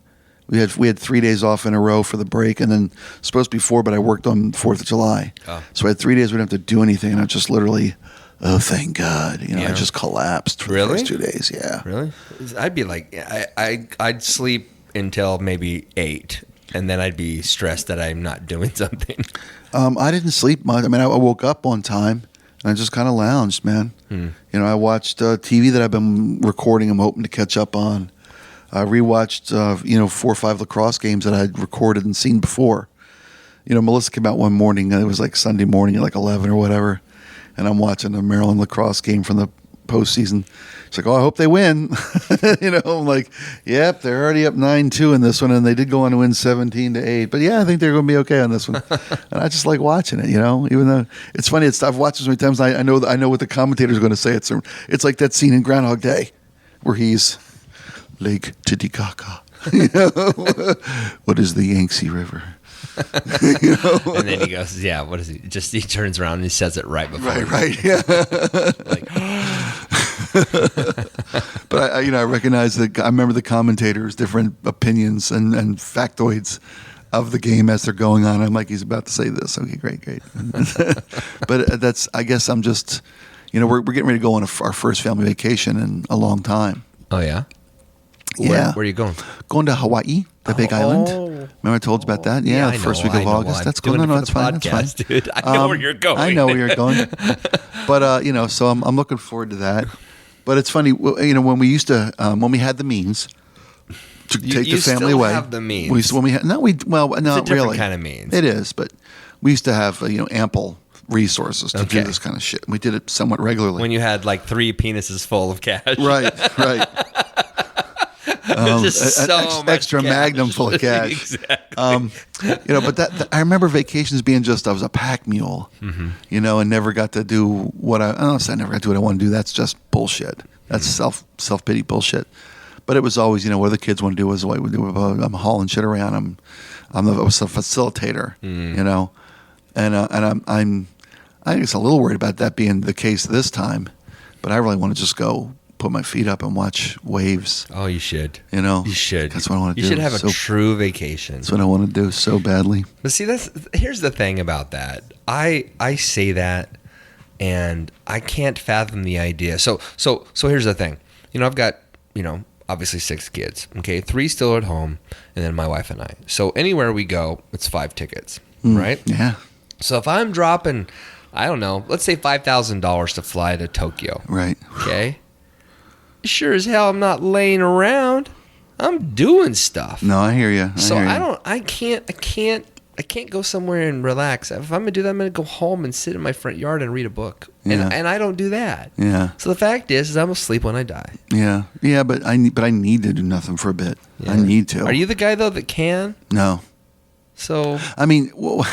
We had 3 days off in a row for the break, and then supposed to be 4, but I worked on 4th of July. Oh. So I had 3 days we didn't have to do anything, and I just literally, oh, thank God. I just collapsed for the first 2 days. Yeah. Really? I'd be like, I'd sleep until maybe 8, and then I'd be stressed that I'm not doing something. I didn't sleep much. I mean, I woke up on time, and I just kind of lounged, man. I watched TV that I've been recording. I'm hoping to catch up on. I rewatched, 4 or 5 lacrosse games that I had recorded and seen before. Melissa came out one morning, and it was like Sunday morning at like 11 or whatever, and I'm watching a Maryland lacrosse game from the postseason. She's like, oh, I hope they win. I'm like, yep, they're already up 9-2 in this one, and they did go on to win 17-8. But yeah, I think they're going to be okay on this one. And I just like watching it, even though it's funny. I've watched it so many times. I know what the commentator's going to say. It's like that scene in Groundhog Day where he's Lake Titicaca. What is the Yangtze River? And then he goes, yeah, what is he? Just he turns around and he says it right before. Right, yeah. But I recognize that. I remember the commentators' different opinions and factoids of the game as they're going on. I'm like, he's about to say this. Okay, great. But I guess I'm just, we're getting ready to go on our first family vacation in a long time. Oh yeah. Yeah. Where are you going? Going to Hawaii, the Big Island. Remember I told you about that? Yeah, the first week of August. That's cool. No, that's fine. That's fine. Dude. I know where you're going. I know where you're going. But so I'm looking forward to that. But it's funny, when we used to, when we had the means to take the family away. You have the means. It's a different really kind of means. It is, but we used to have ample resources to do this kind of shit. We did it somewhat regularly. When you had like 3 penises full of cash. Right. Just so much extra cash. Magnum full of cash. Exactly. But I remember vacations being I was a pack mule, and never got to do what I don't say I never got to do what I want to do. That's just bullshit. That's self-pity bullshit. But it was always, what the kids want to do is what we do. I'm hauling shit around. I was a facilitator, and I guess a little worried about that being the case this time, but I really want to just go put my feet up and watch waves. Oh, you should. You know, You should. That's what I want to You do. should have a true vacation. That's what I want to do so badly. But see, here's the thing about that. I say that, and I can't fathom the idea. So here's the thing. I've got obviously 6 kids. Okay, 3 still at home, and then my wife and I. So anywhere we go, it's 5 tickets, right? Yeah. So if I'm dropping, I don't know, let's say $5,000 to fly to Tokyo. Right. Okay. Sure as hell, I'm not laying around. I'm doing stuff. No, I hear you. I can't go somewhere and relax. If I'm gonna do that, I'm gonna go home and sit in my front yard and read a book. Yeah. And I don't do that. Yeah. So the fact is I'm gonna sleep when I die. Yeah. Yeah, but I need to do nothing for a bit. Yeah. I need to. Are you the guy though that can? No. So I mean, well,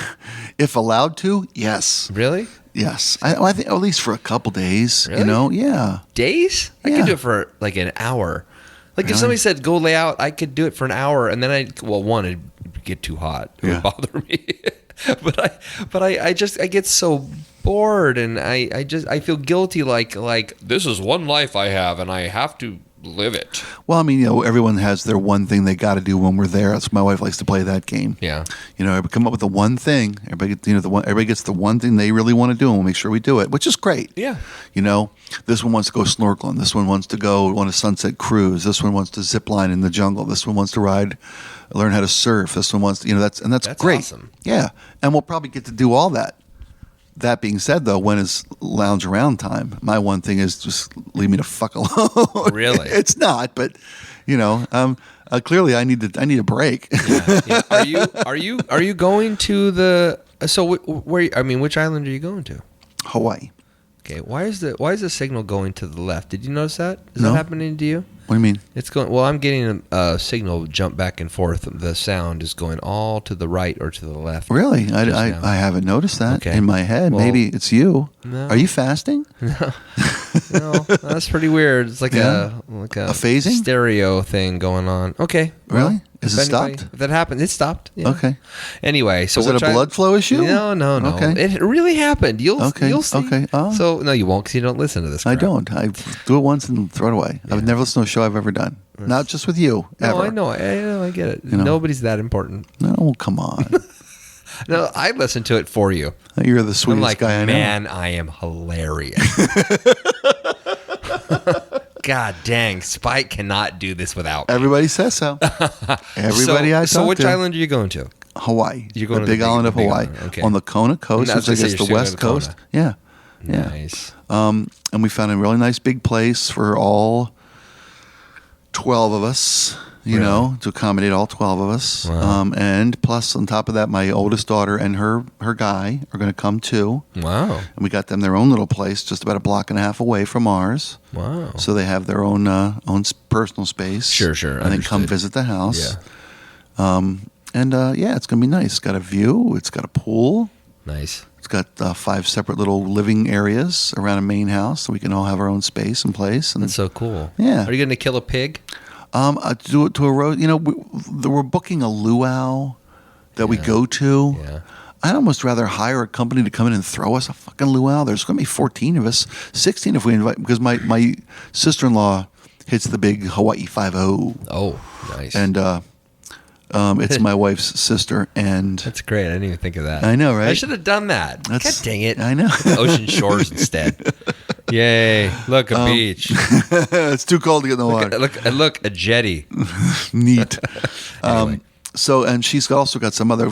if allowed to, yes. really? Yes. I think at least for a couple days, Really? Yeah. Days? I Yeah. could do it for like an hour. Like if Really? somebody said go lay out, I could do it for an hour, and then it'd get too hot. It Yeah. would bother me. but I get so bored, and I feel guilty. Like this is one life I have, and I have to live it. Well, I mean, everyone has their one thing they got to do when we're there. That's my wife likes to play that game. Yeah. Everybody come up with the one thing. Everybody gets the one thing they really want to do, and we'll make sure we do it, which is great. Yeah. This one wants to go snorkeling. This one wants to go on a sunset cruise. This one wants to zip line in the jungle. This one wants to learn how to surf. This one wants, that's great. Awesome. Yeah, and we'll probably get to do all that. That being said, though, when it's lounge around time, my one thing is just leave me the fuck alone. Really? It's not, but clearly I need a break. Yeah. Are you going to the? So which island are you going to? Hawaii. Okay. Why is the signal going to the left? Did you notice that? Is No. that happening to you? What do you mean? It's going. Well, I'm getting a signal jump back and forth. The sound is going all to the right or to the left. Really? just now. I haven't noticed that Okay. in my head. Well, Maybe it's you. no. Are you fasting? No, that's pretty weird. It's like Yeah. a phasing? stereo thing going on. Okay. Really? well, Is if it stopped? If that happened, it stopped. Yeah. Okay. Anyway, so Was it a blood flow issue? No. Okay. It really happened. You'll see. Okay. Oh. So no, you won't because you don't listen to this. I crap. don't. I do it once and throw it away. I would never listen to a show I've ever done. Not just with you. No, Ever. I know. I get it. know. Nobody's that important. No, come on. No, I listen to it for you. You're the I'm sweetest like, guy I know. man, I am hilarious. God dang, Spike cannot do this without me. Everybody says so. Everybody I talk So which to. island are you going to? Hawaii. You're going the to big island of big Hawaii. island, okay. On the Kona coast, And I was which I gonna say guess you're the still west going to coast. Yeah. Yeah. Nice. And we found a really nice big place for all 12 of us, to accommodate all 12 of us. Wow. And plus, on top of that, my oldest daughter and her guy are going to come too. Wow. And we got them their own little place just about a block and a half away from ours. Wow. So they have their own personal space. Sure. And then come Understood. visit the house. Yeah. It's going to be nice. It's got a view. It's got a pool. Nice. It's got 5 separate little living areas around a main house, so we can all have our own space and place. And That's so cool. Yeah. Are you going to kill a pig? do it to a road. We're booking a luau that we go to. Yeah. I'd almost rather hire a company to come in and throw us a fucking luau. There's going to be 14 of us, 16 if we invite, because my sister-in-law hits the big Hawaii 5-0. Oh, nice. And it's my wife's sister, and That's great. I didn't even think of that. I know, right? I should have done that. God dang it. I know. Ocean Shores instead. Yay. Look, a beach. It's too cold to get in the water. Look, a jetty. Neat. Anyway. And she's also got some other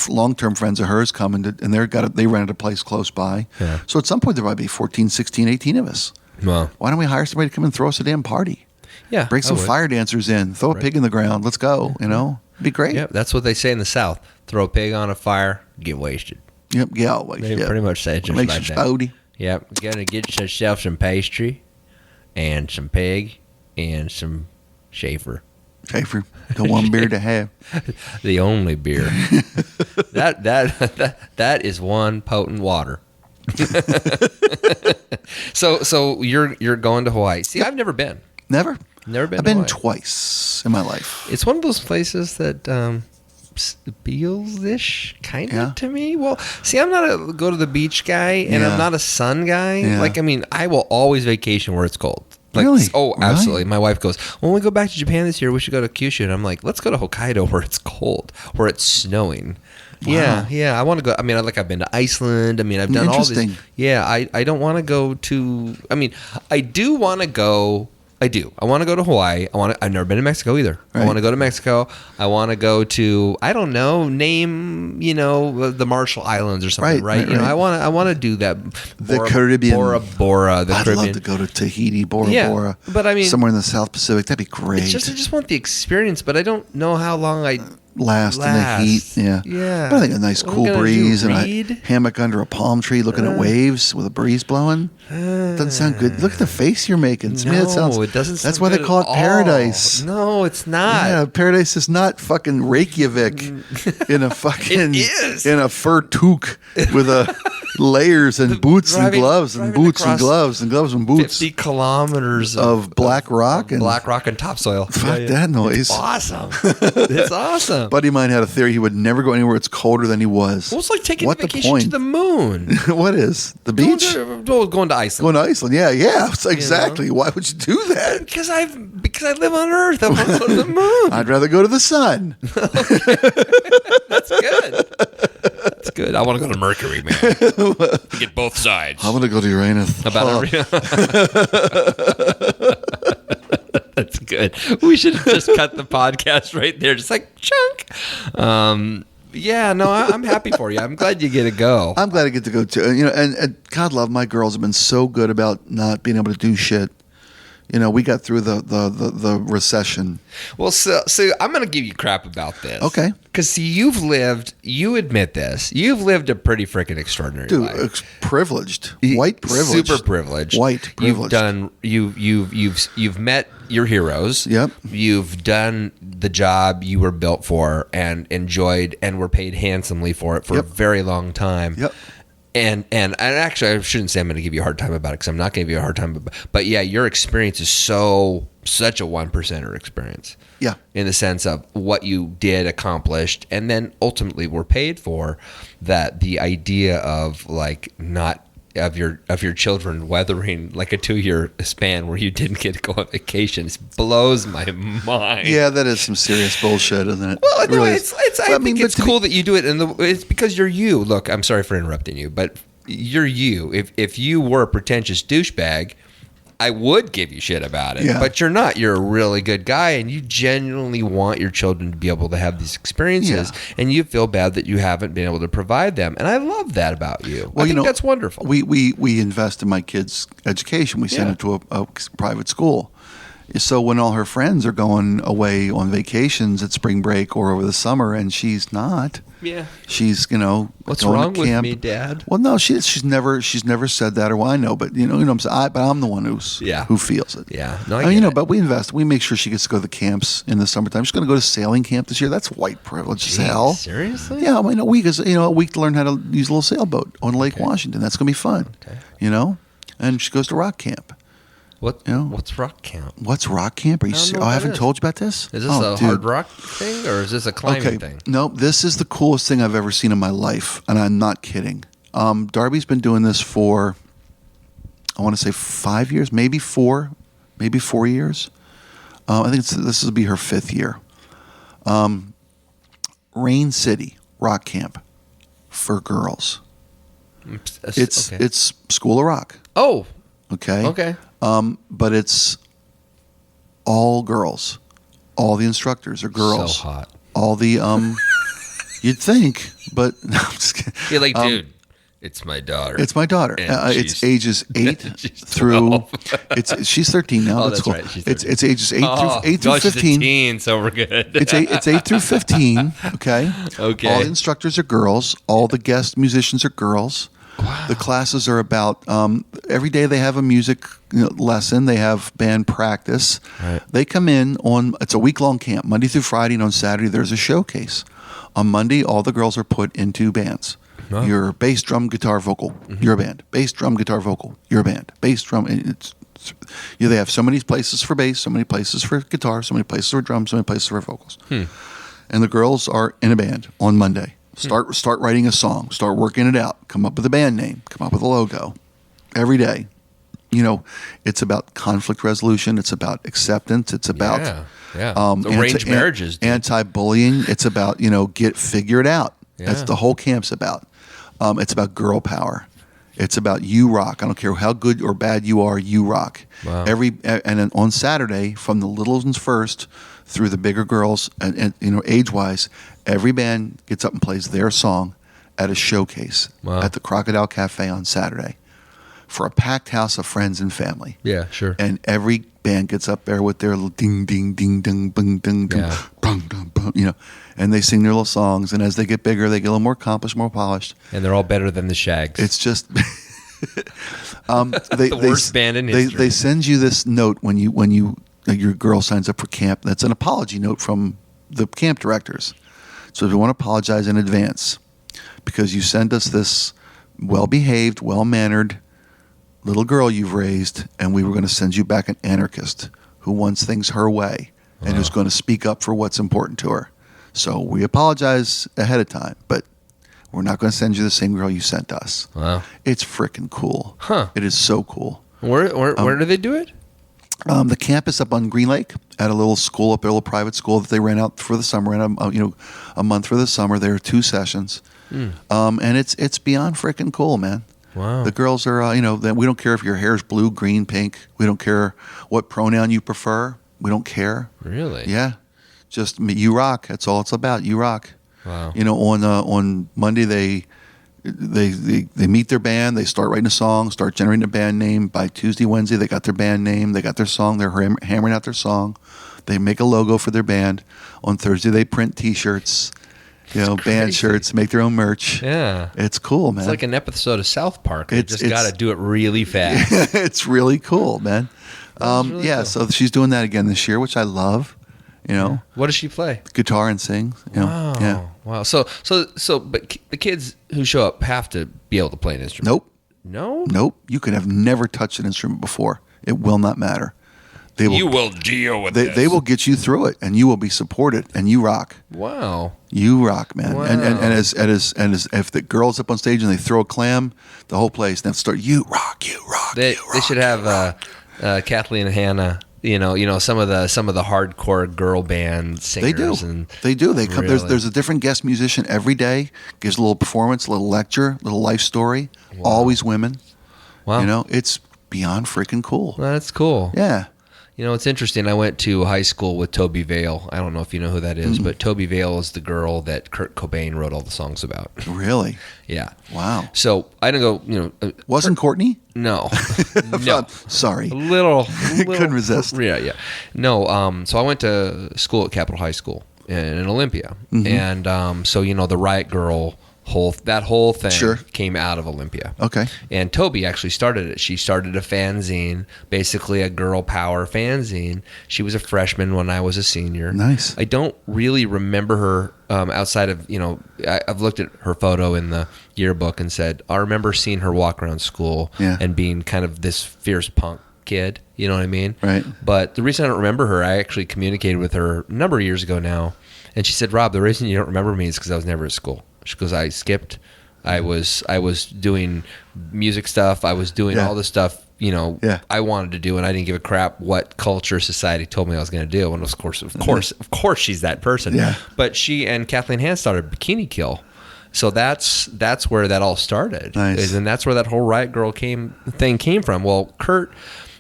long-term friends of hers coming, and they rented a place close by. Yeah. So at some point there might be 14, 16, 18 of us. Well, Why don't we hire somebody to come and throw us a damn party? yeah. Bring some I would. fire dancers in. Throw a pig in the ground. Let's go. It'd be great. Yeah, that's what they say in the South. Throw a pig on a fire, get wasted. Yep. Yeah. Like, They pretty much say it just Makes like you that. spouty. Yep. Gonna get yourself some pastry and some pig and some Schaefer. Schaefer, the one beer to have. The only beer. that is one potent water. So you're going to Hawaii. See, I've never been. Never. Never been. I've to been Hawaii. twice in my life. It's one of those places that feels-ish kind of Yeah. to me. Well, see, I'm not a go to the beach guy, and Yeah. I'm not a sun guy. Yeah. Like, I mean, I will always vacation where it's cold. Like, Really? oh, absolutely. Really? My wife goes, when we go back to Japan this year, we should go to Kyushu. And I'm like, let's go to Hokkaido where it's cold, where it's snowing. Wow. Yeah. I want to go. I mean, I've been to Iceland. I mean, I've done all Interesting. these. Yeah, I don't want to go to. I mean, I do want to go. I do. I want to go to Hawaii. I've never been to Mexico either. Right. I want to go to Mexico. I want to go to. I don't know. Name the Marshall Islands or something. Right. Right. I want to do that. The Caribbean. Bora Bora. The I'd Caribbean. love to go to Tahiti, Bora Yeah, Bora. but I mean- somewhere in the South Pacific. That'd be great. It's just I just want the experience, but I don't know how long I last in the heat. Yeah. Yeah. But I think a nice What are cool we gonna breeze do, and read? a hammock under a palm tree looking at waves with a breeze blowing. Doesn't sound good. Look at the face you're making. To me, No, it sounds. it doesn't. That's sound why they good call at it all. paradise. No, it's not. Yeah, paradise is not fucking Reykjavik in a fucking It is. in a fur toque with a layers and boots and driving- gloves and driving boots and across gloves and gloves and boots. 50 kilometers of black rock and black rock and topsoil. fuck that noise. Awesome. It's awesome. Buddy of mine had a theory he would never go anywhere it's colder than he was. Well, it's like taking What a the vacation point? to the moon. What is the beach? Going to Iceland. Going to Iceland? Yeah. It's exactly. Why would you do that? Because I live on Earth. I want to go to the moon. I'd rather go to the sun. That's good. That's good. I want to go to Mercury, man. Get both sides. I'm gonna go to Uranus. That's good. We should have just cut the podcast right there, just like chunk. Yeah, no, I'm happy for you. I'm glad you get to go. I'm glad I get to go too. And God love my girls have been so good about not being able to do shit. We got through the recession. Well, so I'm going to give you crap about this. Okay. Because see, you admit this. You've lived a pretty freaking extraordinary Dude, life. it's privileged, white privileged, super privileged. white privileged. You've met your heroes. Yep. You've done the job you were built for and enjoyed and were paid handsomely for it for a very long time. Yep. And actually, I shouldn't say I'm going to give you a hard time about it because I'm not going to give you a hard time. But yeah, your experience is such a 1%er experience. Yeah. In the sense of what you did, accomplished, and then ultimately were paid for. That the idea of like not of your children weathering like a 2-year span where you didn't get to go on vacation blows my mind. Yeah, that is some serious bullshit, isn't it? Well, It really no, is. I mean, think but it's to be- cool that you do it, and it's because you're you. Look, I'm sorry for interrupting you, but you're you. If you were a pretentious douchebag, I would give you shit about it. Yeah. But you're not. You're a really good guy, and you genuinely want your children to be able to have these experiences, and you feel bad that you haven't been able to provide them. And I love that about you. Well, I think that's wonderful. We invest in my kids' education. We send them to a private school. So when all her friends are going away on vacations at spring break or over the summer, and she's not, yeah. she's What's going wrong to with camp. me, Dad? Well, no, she's never said that, or well, I know, but what I'm saying. But I'm the one who feels it. Yeah. No, I mean, but we invest. We make sure she gets to go to the camps in the summertime. She's going to go to sailing camp this year. That's white privilege as hell. Seriously? Yeah, I mean, a week to learn how to use a little sailboat on Lake Washington. That's going to be fun. Okay. And she goes to rock camp. What's rock camp? What's rock camp? Are you? I don't know I what that haven't is. told you about this. Is this a hard rock thing or is this a climbing thing? No, this is the coolest thing I've ever seen in my life, and I'm not kidding. Darby's been doing this for, I want to say 5 years, maybe 4 years. I think this will be her 5th year. Rain City Rock Camp for girls. It's School of Rock. Oh, Okay. okay. But it's all girls. All the instructors are girls. So hot. All the you'd think, but no, I'm just kidding. You're like, dude, it's my daughter. It's my daughter. And It's ages 8 she's through. 12. She's 13 now. Oh, that's that's cool. right, she's It's ages 8 oh, through gosh, she's a 15. teen, so we're good. It's 8 through 15. Okay. Okay. All the instructors are girls. All the guest musicians are girls. Wow. The classes are about every day they have a music lesson. They have band practice. Right. They come in it's a week-long camp, Monday through Friday, and on Saturday there's a showcase. On Monday, all the girls are put into bands. Oh. You're bass, drum, guitar, vocal. Mm-hmm. You're a band. Bass, drum, guitar, vocal. You're a band. Bass, drum. They have so many places for bass, so many places for guitar, so many places for drums, so many places for vocals. and the girls are in a band on Monday. Start writing a song. Start working it out. Come up with a band name. Come up with a logo. Every day. It's about conflict resolution. It's about acceptance. It's about arranged marriages, anti-bullying. It's about figure it out. That's the whole camp's about. It's about girl power. It's about you rock. I don't care how good or bad you are. You rock. Wow. And then on Saturday, from the little ones first through the bigger girls, and age-wise, every band gets up and plays their song at a showcase at the Crocodile Cafe on Saturday for a packed house of friends and family. Yeah, sure. And every band gets up there with their little ding, ding, ding, ding, bing, ding, ding, bung, bung, bung, and they sing their little songs. And as they get bigger, they get a little more accomplished, more polished. And they're all better than the Shaggs. It's just the worst band in history. They send you this note when your girl signs up for camp. That's an apology note from the camp directors. So if you want to apologize in advance because you send us this well-behaved, well-mannered little girl you've raised, and we were going to send you back an anarchist who wants things her way and who's going to speak up for what's important to her. So we apologize ahead of time, but we're not going to send you the same girl you sent us. Wow. It's freaking cool. Huh. It is so cool. Where do they do it? The campus up on Green Lake at a little school up there, a little private school that they rent out for the summer, and a month for the summer. There are 2 sessions, and it's beyond freaking cool, man. Wow. The girls are, we don't care if your hair's blue, green, pink. We don't care what pronoun you prefer. We don't care. Really? Yeah. Just you rock. That's all it's about. You rock. Wow. On Monday they meet their band. They start writing a song, start generating a band name. By Tuesday, Wednesday, they got their band name. They got their song. They're hammering out their song. They make a logo for their band. On Thursday, they print T-shirts. Band shirts, make their own merch. Yeah. It's cool, man. It's like an episode of South Park. You just got to do it really fast. It's really cool, man. Really cool. So she's doing that again this year, which I love. What does she play? Guitar and sing. Wow. Yeah. Wow. So, but the kids who show up have to be able to play an instrument. Nope. No? Nope. You could have never touched an instrument before. It will not matter. You will deal with this. They will get you through it, and you will be supported, and you rock. Wow. You rock, man. Wow. And as if the girls up on stage and they throw a clam, the whole place then start. You rock. They you rock, should have Kathleen and Hanna. Some of the hardcore girl band singers. They do. They come. Really? There's a different guest musician every day. Gives a little performance, a little lecture, a little life story. Wow. Always women. Wow. It's beyond freaking cool. Well, that's cool. Yeah. It's interesting. I went to high school with Tobe Vail. I don't know if you know who that is, but Tobe Vail is the girl that Kurt Cobain wrote all the songs about. Really? Yeah. Wow. So I didn't go. Wasn't Courtney? No. No. Sorry. A little. Couldn't resist. Yeah. No. So I went to school at Capitol High School in Olympia, and the Riot Girl whole thing came out of Olympia. Okay. And Tobe actually started it. She started a fanzine, basically a girl power fanzine. She was a freshman when I was a senior. Nice. I don't really remember her outside of, I've looked at her photo in the yearbook and said, I remember seeing her walk around school and being kind of this fierce punk kid. You know what I mean? Right. But the reason I don't remember her, I actually communicated with her a number of years ago now. And she said, Rob, the reason you don't remember me is because I was never at school. She goes, I skipped. I was doing music stuff. I was doing all the stuff, I wanted to do, and I didn't give a crap what culture society told me I was going to do. And of course, she's that person. Yeah. But she and Kathleen Hanna started Bikini Kill. So that's where that all started. Nice. And that's where that whole Riot Girl thing came from. Well, Kurt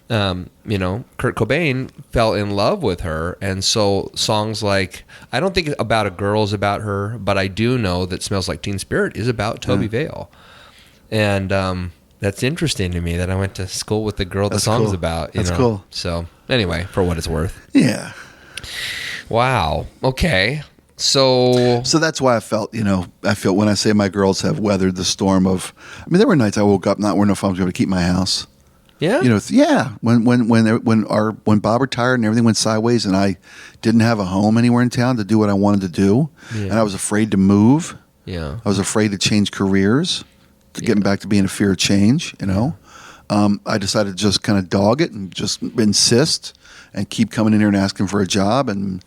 Cobain fell in love with her, and so songs like, I don't think About a Girl is about her, but I do know that Smells Like Teen Spirit is about Tobe Vail. And that's interesting to me that I went to school with the girl the song's about. That's cool. So anyway, for what it's worth. Yeah. Wow. Okay. So that's why I felt when I say my girls have weathered the storm of, there were nights I woke up not wondering if I was going to keep my house. yeah. When Bob retired and everything went sideways and I didn't have a home anywhere in town to do what I wanted to do, and I was afraid to move. Yeah. I was afraid to change careers, getting back to being a fear of change, I decided to just kind of dog it and just insist and keep coming in here and asking for a job and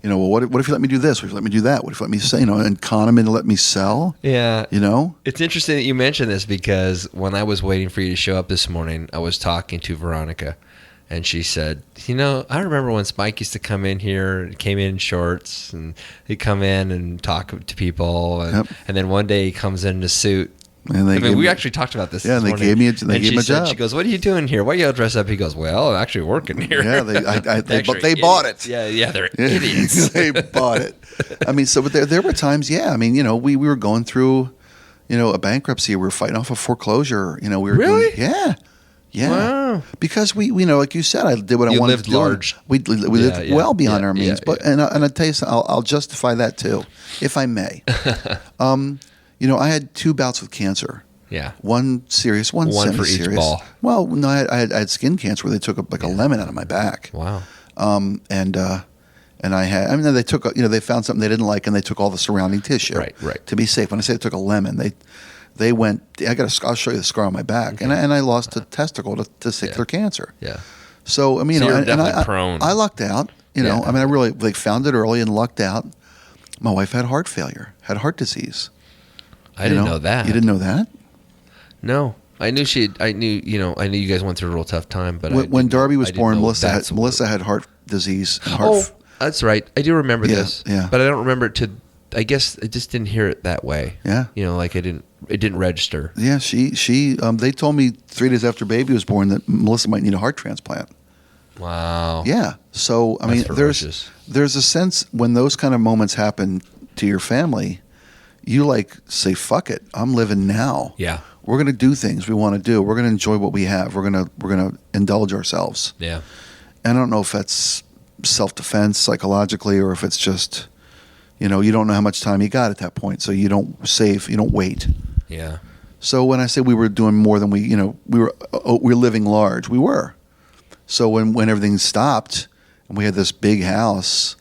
You know, well, what if you let me do this? What if you let me do that? What if you let me say, and con them into let me sell? Yeah. You know? It's interesting that you mentioned this because when I was waiting for you to show up this morning, I was talking to Veronica. And she said, I remember when Spike used to come in here, came in shorts, and he'd come in and talk to people. And, and then one day he comes in a suit. And we actually talked about this. Yeah, this they morning. gave me a job. She goes, "What are you doing here? Why are you all dressed up?" He goes, "Well, I'm actually working here." Yeah, they bought it. Yeah, they're idiots. They bought it. I mean, so but there were times, I mean, we were going through, a bankruptcy. We were fighting off a foreclosure. We were really? Yeah. Wow. Because we like you said, I did what I wanted to do. Large. We lived well beyond our means. But and I'll tell you something, I'll justify that too, if I may. I had 2 bouts with cancer. Yeah. One serious, one semi-serious. For each ball. Well, no, I had skin cancer where they took a lemon out of my back. Wow. And I had, they took, they found something they didn't like and they took all the surrounding tissue. Right. To be safe. When I say they took a lemon, they went, I'll show you the scar on my back. Okay. And I lost a testicle to testicular cancer. Yeah. So, I mean, you're definitely prone. I lucked out, I really, they found it early and lucked out. My wife had heart failure, had heart disease. I didn't know that. You didn't know that? No. I knew you guys went through a real tough time, but when Darby was born, Melissa had heart disease. That's right. I do remember this. Yeah. But I don't remember it I guess I just didn't hear it that way. Yeah. It didn't register. Yeah, they told me 3 days after baby was born that Melissa might need a heart transplant. Wow. Yeah. So, I mean, there's a sense when those kind of moments happen to your family, you say, fuck it. I'm living now. Yeah. We're going to do things we want to do. We're going to enjoy what we have. We're going to indulge ourselves. Yeah. And I don't know if that's self-defense psychologically or if it's just, you don't know how much time you got at that point. So you don't save, you don't wait. Yeah. So when I say we were doing more than we were living large, we were. So when everything stopped and we had this big house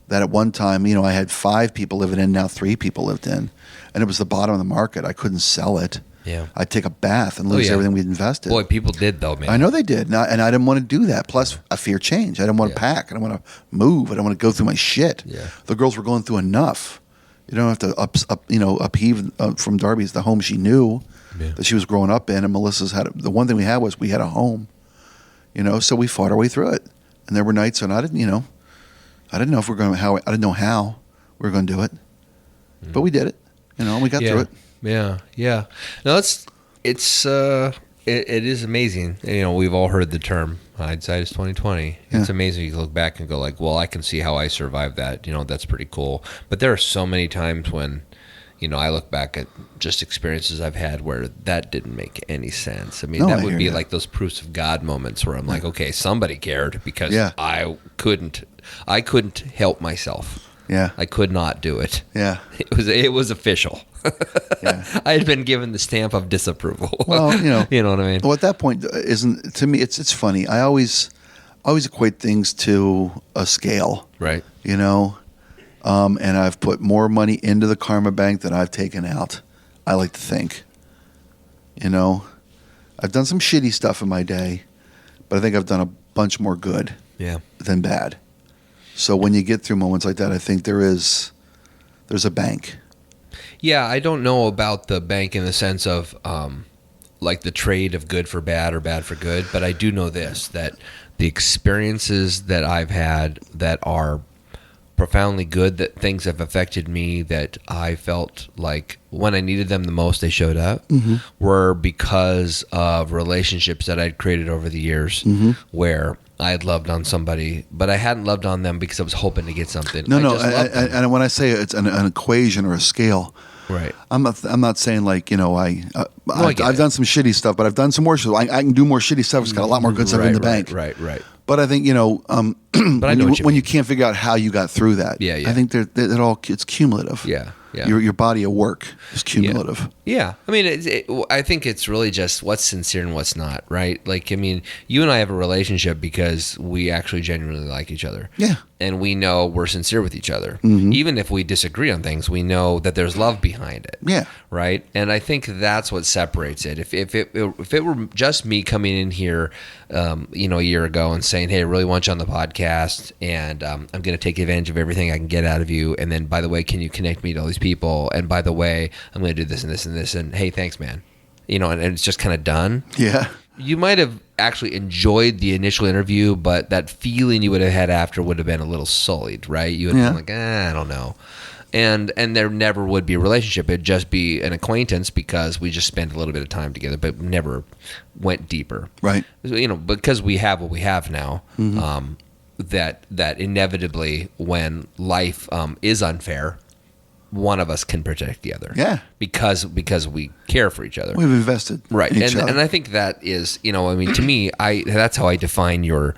that at one time, I had 5 people living in, now 3 people lived in. And it was the bottom of the market. I couldn't sell it. Yeah. I'd take a bath and lose everything we'd invested. Boy, people did though, man. I know they did. And I didn't want to do that. Plus, I fear change. I didn't want to pack. I didn't want to move. I didn't want to go through my shit. Yeah. The girls were going through enough. You don't have to upheave from Darby's the home she knew that she was growing up in. And Melissa's the one thing we had was we had a home. So we fought our way through it. And there were nights when I didn't know if we're going I didn't know how we were going to do it. But we did it. And we got through it. Yeah. No, it is amazing. We've all heard the term hindsight is 20/20. It's amazing you look back and go well, I can see how I survived that. That's pretty cool. But there are so many times when I look back at just experiences I've had where that didn't make any sense. I mean, that would be like those proofs of God moments where I'm like, okay, somebody cared because I couldn't help myself. Yeah. I could not do it. Yeah. It was official. Yeah. I had been given the stamp of disapproval. Well, you know what I mean? Well, at that point, to me, it's funny. I always equate things to a scale. Right. And I've put more money into the karma bank than I've taken out. I like to think. I've done some shitty stuff in my day, but I think I've done a bunch more good than bad. So when you get through moments like that, I think there's a bank. Yeah, I don't know about the bank in the sense of like the trade of good for bad or bad for good, but I do know this, that the experiences that I've had that are profoundly good, that things have affected me, that I felt like when I needed them the most, they showed up, were because of relationships that I'd created over the years where I had loved on somebody, but I hadn't loved on them because I was hoping to get something. And when I say it's an equation or a scale, right? I'm not saying like I've done some shitty stuff, but I've done some more shit. I can do more shitty stuff. It's got a lot more good stuff in the bank. Right. But I think but I know when you can't figure out how you got through that. Yeah. I think it's cumulative. Yeah. Yeah. Your body of work is cumulative. Yeah. I mean, I think it's really just what's sincere and what's not, right? Like, I mean, you and I have a relationship because we actually genuinely like each other. Yeah. And we know we're sincere with each other. Even if we disagree on things, we know that there's love behind it. Yeah. Right? And I think that's what separates it. If it were just me coming in here, a year ago and saying, hey, I really want you on the podcast, and I'm going to take advantage of everything I can get out of you. And then, by the way, can you connect me to all these people? And by the way, I'm going to do this and this and this. And hey, thanks, man. And it's just kind of done. Yeah. You might have actually enjoyed the initial interview, but that feeling you would have had after would have been a little sullied, right? You would have been like, I don't know. And there never would be a relationship. It'd just be an acquaintance because we just spent a little bit of time together, but never went deeper. Right. Because we have what we have now, that inevitably when life is unfair, one of us can protect the other. Yeah. Because we care for each other. We've invested. Right. In each other. And I think that is, to me, that's how I define your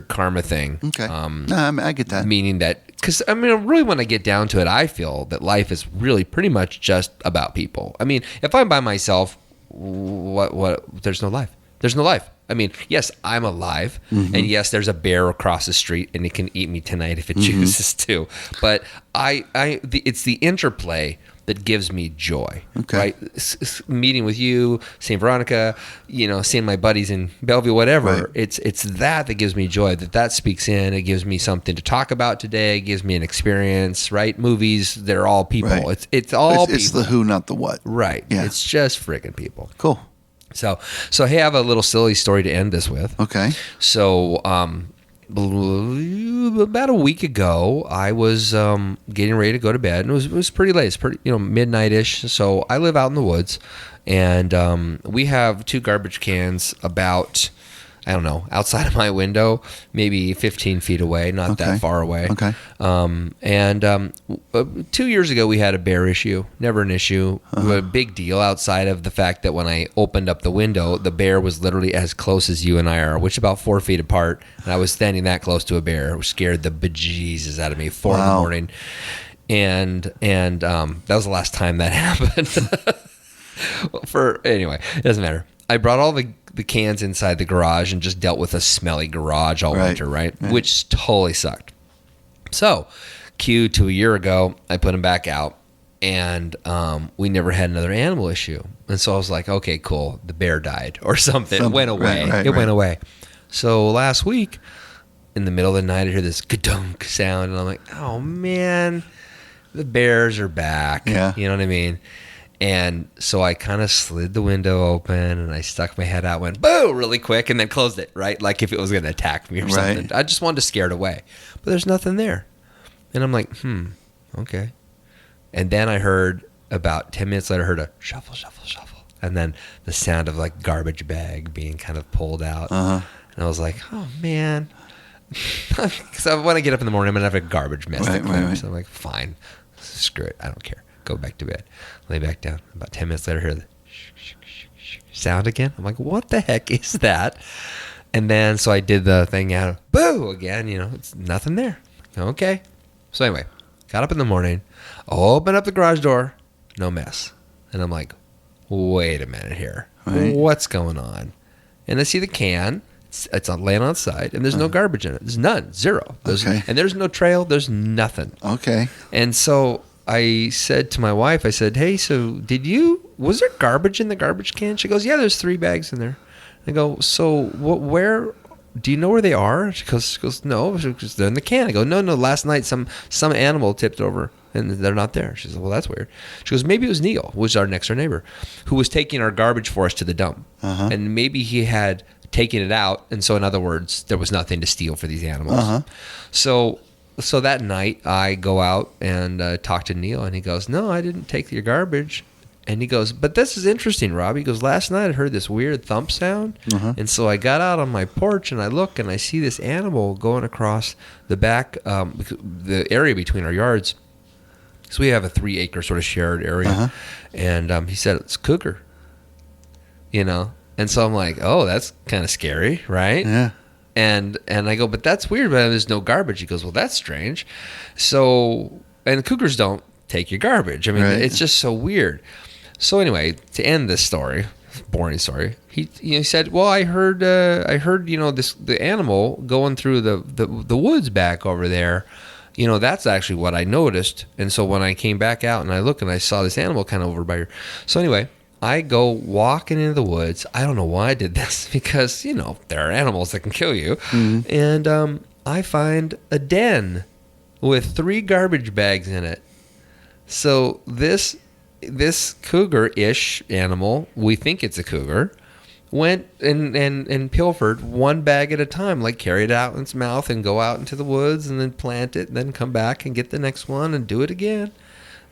karma thing. Okay. I get that. Meaning that, because really when I get down to it, I feel that life is really pretty much just about people. I mean, if I'm by myself, there's no life. There's no life. I mean, yes, I'm alive, and yes, there's a bear across the street, and it can eat me tonight if it chooses to. But it's the interplay that gives me joy. Okay. Right? Meeting with you, seeing Veronica, seeing my buddies in Bellevue, whatever. Right. It's that gives me joy. That speaks in. It gives me something to talk about today. It gives me an experience. Right? Movies, they're all people. Right. It's all people. It's the who, not the what. Right. Yeah. It's just friggin' people. Cool. So hey, I have a little silly story to end this with. Okay. So, about a week ago, I was getting ready to go to bed, and it was pretty late. It's pretty, midnight-ish. So I live out in the woods, and we have 2 garbage cans about, I don't know, outside of my window, maybe 15 feet away, not that far away. Okay. 2 years ago, we had a bear issue. Never an issue. A big deal outside of the fact that when I opened up the window, the bear was literally as close as you and I are, which about 4 feet apart. And I was standing that close to a bear, which scared the bejesus out of me. 4 in the morning. And that was the last time that happened. Anyway, it doesn't matter. I brought all the cans inside the garage and just dealt with a smelly garage all winter, right? Which totally sucked. So, cue to a year ago, I put them back out, and we never had another animal issue. And so I was like, okay, cool. The bear died or something. It went away. It went away. So last week, in the middle of the night, I hear this ka-dunk sound, and I'm like, oh, man, the bears are back. Yeah. You know what I mean? And so I kind of slid the window open, and I stuck my head out, went boo really quick, and then closed it, right? Like if it was going to attack me or something. I just wanted to scare it away. But there's nothing there. And I'm like, okay. And then I heard, about 10 minutes later, I heard a shuffle, shuffle, shuffle. And then the sound of like garbage bag being kind of pulled out. And I was like, oh, man. So when I get up in the morning, I'm going to have a garbage mess. Right. So I'm like, fine. Screw it. I don't care. Go back to bed. Lay back down. About 10 minutes later, hear the sound again. I'm like, what the heck is that? And then, so I did the thing out of boo again. It's nothing there. Okay. So anyway, got up in the morning, opened up the garage door, no mess. And I'm like, wait a minute here. Right. What's going on? And I see the can. It's laying on its side, and there's no garbage in it. There's none. Zero. And there's no trail. There's nothing. Okay. And so I said to my wife, I said, hey, so was there garbage in the garbage can? She goes, yeah, there's 3 bags in there. I go, so where, do you know where they are? She goes, no, because they're in the can. I go, no, last night some animal tipped over and they're not there. She says, well, that's weird. She goes, maybe it was Neil, who was our next door neighbor, who was taking our garbage for us to the dump. And maybe he had taken it out. And so in other words, there was nothing to steal for these animals. So that night I go out and talk to Neil, and he goes, no, I didn't take your garbage. And he goes, but this is interesting, Rob. He goes, last night I heard this weird thump sound. And so I got out on my porch and I look and I see this animal going across the back, the area between our yards. So we have a 3-acre sort of shared area. And he said, it's a cougar, And so I'm like, oh, that's kind of scary, right? Yeah. And I go, but that's weird, but there's no garbage. He goes, well, that's strange. So, and cougars don't take your garbage. I mean, Right. it's just so weird. So anyway, to end this story, boring story, he said, well, I heard the animal going through the woods back over there. That's actually what I noticed. And so when I came back out and I looked and I saw this animal kind of over by here. So anyway, I go walking into the woods. I don't know why I did this because, there are animals that can kill you. Mm-hmm. And I find a den with 3 garbage bags in it. So this cougar-ish animal, we think it's a cougar, went and pilfered 1 bag at a time, like carry it out in its mouth and go out into the woods and then plant it and then come back and get the next one and do it again.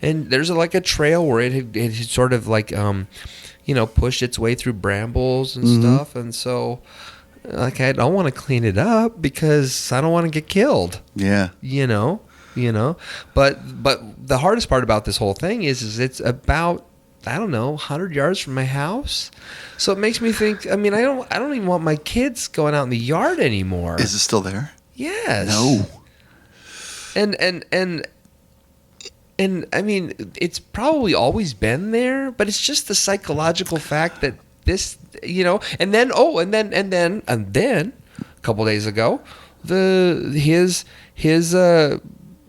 And there's like a trail where it had sort of like, pushed its way through brambles and stuff. And so, like, I don't want to clean it up because I don't want to get killed. Yeah. But the hardest part about this whole thing is it's about, I don't know, 100 yards from my house. So it makes me think, I mean, I don't even want my kids going out in the yard anymore. Is it still there? Yes. No. And I mean, it's probably always been there, but it's just the psychological fact that this, and then a couple days ago,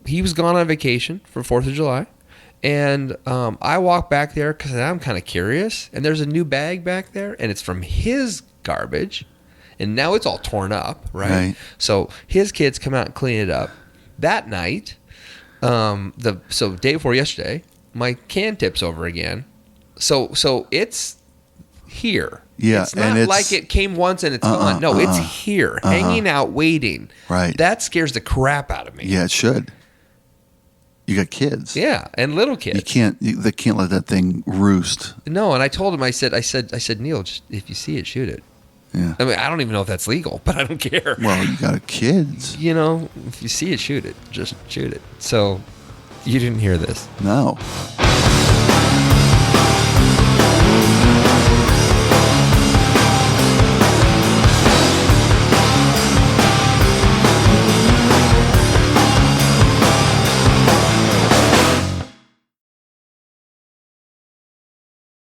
he was gone on vacation for 4th of July. And I walk back there because I'm kind of curious. And there's a new bag back there, and it's from his garbage. And now it's all torn up, right? So his kids come out and clean it up. That night, so day before yesterday, my can tips over again. So it's here. Yeah, it's not and it's, like it came once and it's gone. No, it's here, hanging out, waiting. Right. That scares the crap out of me. Yeah, it should. You got kids. Yeah, and little kids. They can't let that thing roost. No, and I told him, I said, Neil, just if you see it, shoot it. Yeah. I mean, I don't even know if that's legal, but I don't care. Well, you got kids. If you see it, shoot it. Just shoot it. So, you didn't hear this. No.